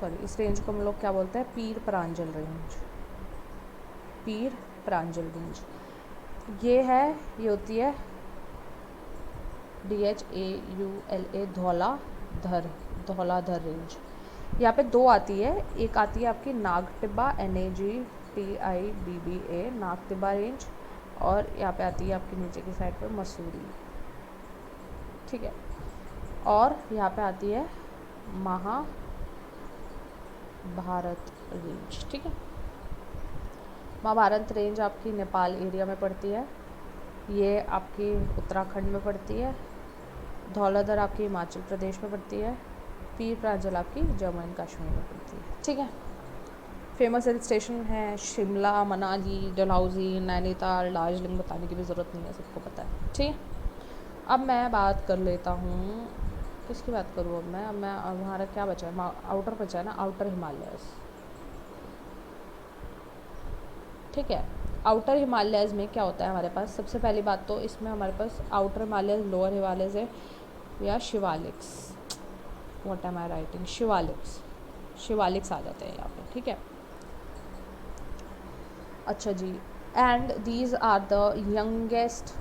सॉरी, इस रेंज को हम लोग क्या बोलते हैं, पीर प्रांजल रेंज, पीर प्रांजल रेंज। ये है, ये होती है DHAULA, धौलाधर, धौलाधर रेंज। यहाँ पे 2 आती है, एक आती है आपकी नागटिब्बा NAGTIBBA, नागटिब्बा रेंज, और यहाँ पे आती है आपकी नीचे की साइड पे मसूरी। ठीक है, और यहाँ पे आती है महाभारत रेंज। ठीक है, महाभारत रेंज आपकी नेपाल एरिया में पड़ती है, ये आपकी उत्तराखंड में पड़ती है, धौलाधर आपकी हिमाचल प्रदेश में पड़ती है, पीर प्रांजल आपकी जम्मू एंड कश्मीर में पड़ती है। ठीक है, फेमस हिल स्टेशन है शिमला, मनाली, डलहौजी, नैनीताल, दार्जिलिंग, बताने की भी ज़रूरत नहीं है, सबको पता है। ठीक है, अब मैं बात कर लेता हूँ, किसकी बात करूँ अब मैं हमारा क्या बचा है, आउटर बचा है ना, आउटर हिमालयस। ठीक है, आउटर हिमालयस में क्या होता है हमारे पास, सबसे पहली बात तो इसमें हमारे पास आउटर हिमालयस, लोअर हिमालयस है, या Shivaliks, what am I writing, Shivaliks आ जाते हैं यहाँ पे। ठीक है, अच्छा जी, and these are the youngest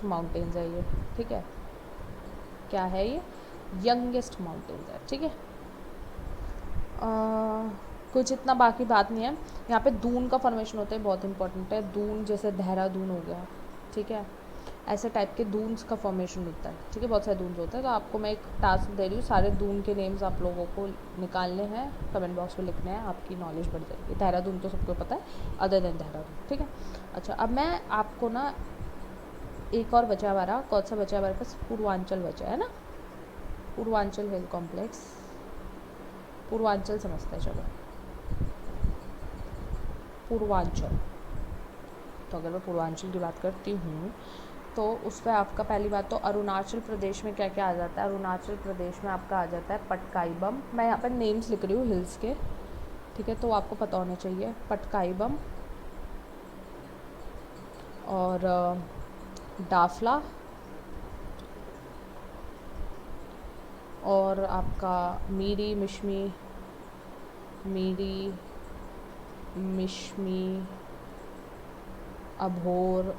mountains है ये। ठीक है, क्या है ये, यंगेस्ट माउंटेन्स है। ठीक है, कुछ इतना बाकी बात नहीं है। यहाँ पे दून का फॉर्मेशन होता है, बहुत इंपॉर्टेंट है, दून जैसे देहरादून हो गया। ठीक है, ऐसे टाइप के दून्स का फॉर्मेशन होता है। ठीक है, बहुत सारे दून्स होते हैं, तो आपको मैं एक टास्क दे रही हूँ, सारे दून के नेम्स आप लोगों को निकालने हैं, कमेंट बॉक्स में लिखने हैं, आपकी नॉलेज बढ़ जाएगी। देहरादून तो सबको पता है, अदर देन देहरादून। ठीक है, अच्छा अब मैं आपको ना एक और बचा हमारा, कौन सा बचा हमारे पास, पूर्वांचल बचा है ना, पूर्वांचल हिल कॉम्प्लेक्स, पूर्वांचल समझते हैं। चलो पूर्वांचल, तो अगर मैं पूर्वांचल की बात करती हूँ तो उस पर आपका पहली बात तो अरुणाचल प्रदेश में क्या क्या आ जाता है, अरुणाचल प्रदेश में आपका आ जाता है पटकाईबम। मैं यहाँ पर नेम्स लिख रही हूँ हिल्स के, ठीक है, तो आपको पता होना चाहिए, पटकाईबम और डाफला और आपका मीरी मिशमी, अभोर,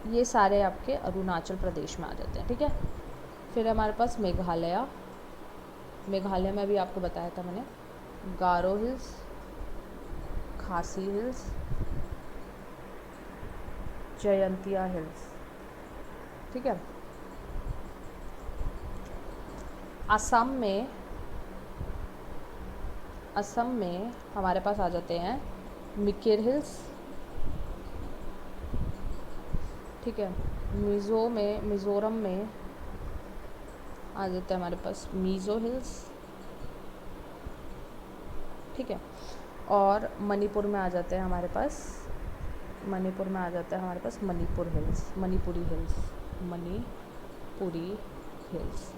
ये सारे आपके अरुणाचल प्रदेश में आ जाते हैं। ठीक है, फिर हमारे पास मेघालय में भी आपको बताया था मैंने, गारो हिल्स, खासी हिल्स, जयंतिया हिल्स। ठीक है, असम में हमारे पास आ जाते हैं मिकिर हिल्स। ठीक है, मिज़ोरम में आ जाते हैं हमारे पास मीज़ो हिल्स। ठीक है, और मणिपुर में आ जाते हैं हमारे पास मणिपुरी हिल्स।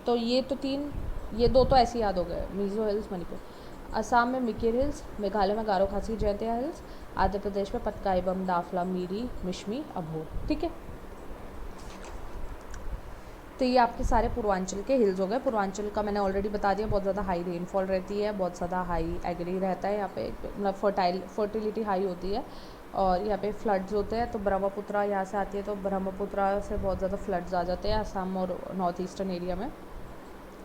तो ये दो तो ऐसे याद हो गए, मीज़ो हिल्स, मणिपुर। असम में मिकिर हिल्स, मेघालय में गारो खासी जयंतिया हिल्स, आंध्र प्रदेश में पटकाईबम, दाफला, मीरी, मिशमी, अभोर। ठीक है, तो ये आपके सारे पूर्वांचल के हिल्स हो गए। पूर्वांचल का मैंने ऑलरेडी बता दिया, बहुत ज़्यादा हाई रेनफॉल रहती है, बहुत ज़्यादा हाई एग्री रहता है यहाँ पे, मतलब फर्टिलिटी हाई होती है, और यहाँ पे फ्लड्स होते हैं। तो ब्रह्मपुत्रा यहाँ से आती है, तो ब्रह्मपुत्रा से बहुत ज़्यादा फ्लड्स आ जाते हैं असम और नॉर्थ ईस्टर्न एरिया में।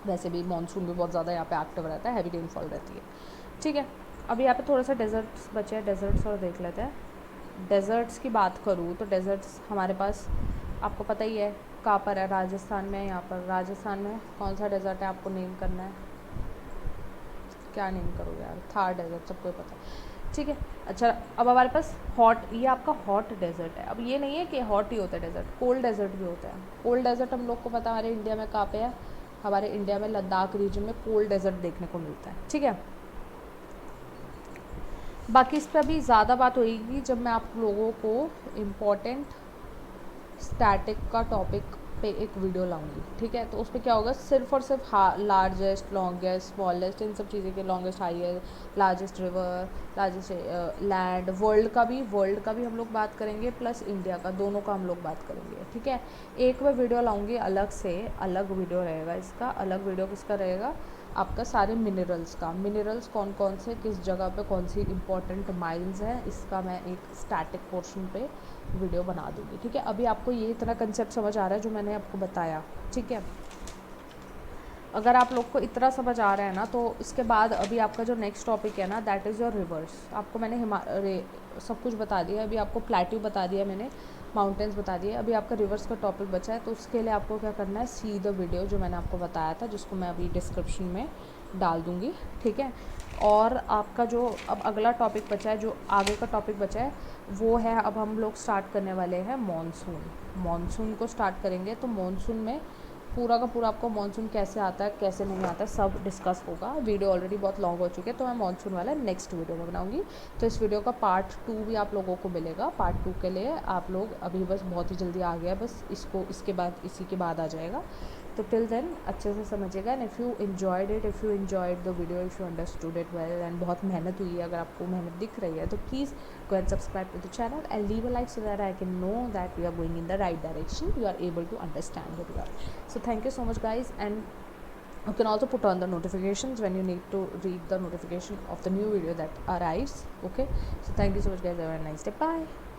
वैसे भी मानसून भी बहुत ज़्यादा यहाँ पे एक्टिव रहता है, हैवी रेनफॉल रहती है। ठीक है, अब यहाँ पे थोड़ा सा डेजर्ट्स बचे हैं, डेजर्ट्स और देख लेते हैं। डेजर्ट्स की बात करूँ तो डेजर्ट्स हमारे पास आपको पता ही है कहाँ पर है, राजस्थान में। यहाँ पर राजस्थान में कौन सा डेजर्ट है, आपको नेम करना है, क्या नेम करोगे यार, थार डेजर्ट, सबको पता है। ठीक है, अच्छा अब हमारे पास ये आपका हॉट डेजर्ट है। अब ये नहीं है कि हॉट ही होता है डेजर्ट, कोल्ड डेजर्ट भी होता है। कोल्ड डेजर्ट हम लोग को पता है हमारे इंडिया में कहाँ पे है, हमारे इंडिया में लद्दाख रीजन में कोल्ड डेजर्ट देखने को मिलता है। ठीक है, बाकी इस पर अभी ज़्यादा बात होगी जब मैं आप लोगों को इम्पोर्टेंट स्टैटिक का टॉपिक पे एक वीडियो लाऊंगी। ठीक है, तो उस पर क्या होगा, सिर्फ और सिर्फ लार्जेस्ट, लॉन्गेस्ट, स्मॉलेस्ट, इन सब चीज़ें के, longest, highest, largest river, largest land, world का भी हम लोग बात करेंगे, प्लस इंडिया का, दोनों का हम लोग बात करेंगे। ठीक है, एक मैं वीडियो लाऊंगी अलग से, अलग वीडियो रहेगा इसका, अलग वीडियो किसका रहेगा, आपका सारे मिनरल्स का, मिनरल्स कौन कौन से किस जगह पे कौन सी इंपॉर्टेंट माइंस हैं, इसका मैं एक स्टैटिक पोर्शन पे वीडियो बना दूँगी। ठीक है, अभी आपको ये इतना कंसेप्ट समझ आ रहा है जो मैंने आपको बताया। ठीक है, अगर आप लोग को इतना समझ आ रहा है ना, तो इसके बाद अभी आपका जो नेक्स्ट टॉपिक है ना, दैट इज़ योर रिवर्स। आपको मैंने सब कुछ बता दिया, अभी आपको प्लेट्यू बता दिया मैंने, माउंटेन्स बता दिए। अभी आपका रिवर्स का टॉपिक बचा है, तो उसके लिए आपको क्या करना है, सी द वीडियो जो मैंने आपको बताया था, जिसको मैं अभी डिस्क्रिप्शन में डाल दूँगी, ठीक है। और आपका जो अब अगला टॉपिक बचा है, जो आगे का टॉपिक बचा है, वो है अब हम लोग स्टार्ट करने वाले हैं मॉनसून। मॉनसून को स्टार्ट करेंगे, तो मॉनसून में पूरा का पूरा आपको मानसून कैसे आता है, कैसे नहीं आता है, सब डिस्कस होगा। वीडियो ऑलरेडी बहुत लॉन्ग हो चुकी है, तो मैं मानसून वाला नेक्स्ट वीडियो में बनाऊंगी। तो इस वीडियो का पार्ट 2 भी आप लोगों को मिलेगा। पार्ट 2 के लिए आप लोग अभी बस बहुत ही जल्दी आ गया, बस इसको इसके बाद इसी के बाद आ जाएगा। तो टिल देन अच्छे से समझिएगा। And if you enjoyed it, if you enjoyed the video, if you understood it well, and बहुत मेहनत हुई है, अगर आपको मेहनत दिख रही है, तो please go and subscribe to the channel and leave a like so that I can know that we are going in the right direction, you are able to understand what you are. So thank you so much guys, and you can also put on the notifications when you need to read the notification of the new video that arrives. Okay, so thank you so much guys, have a nice day, bye.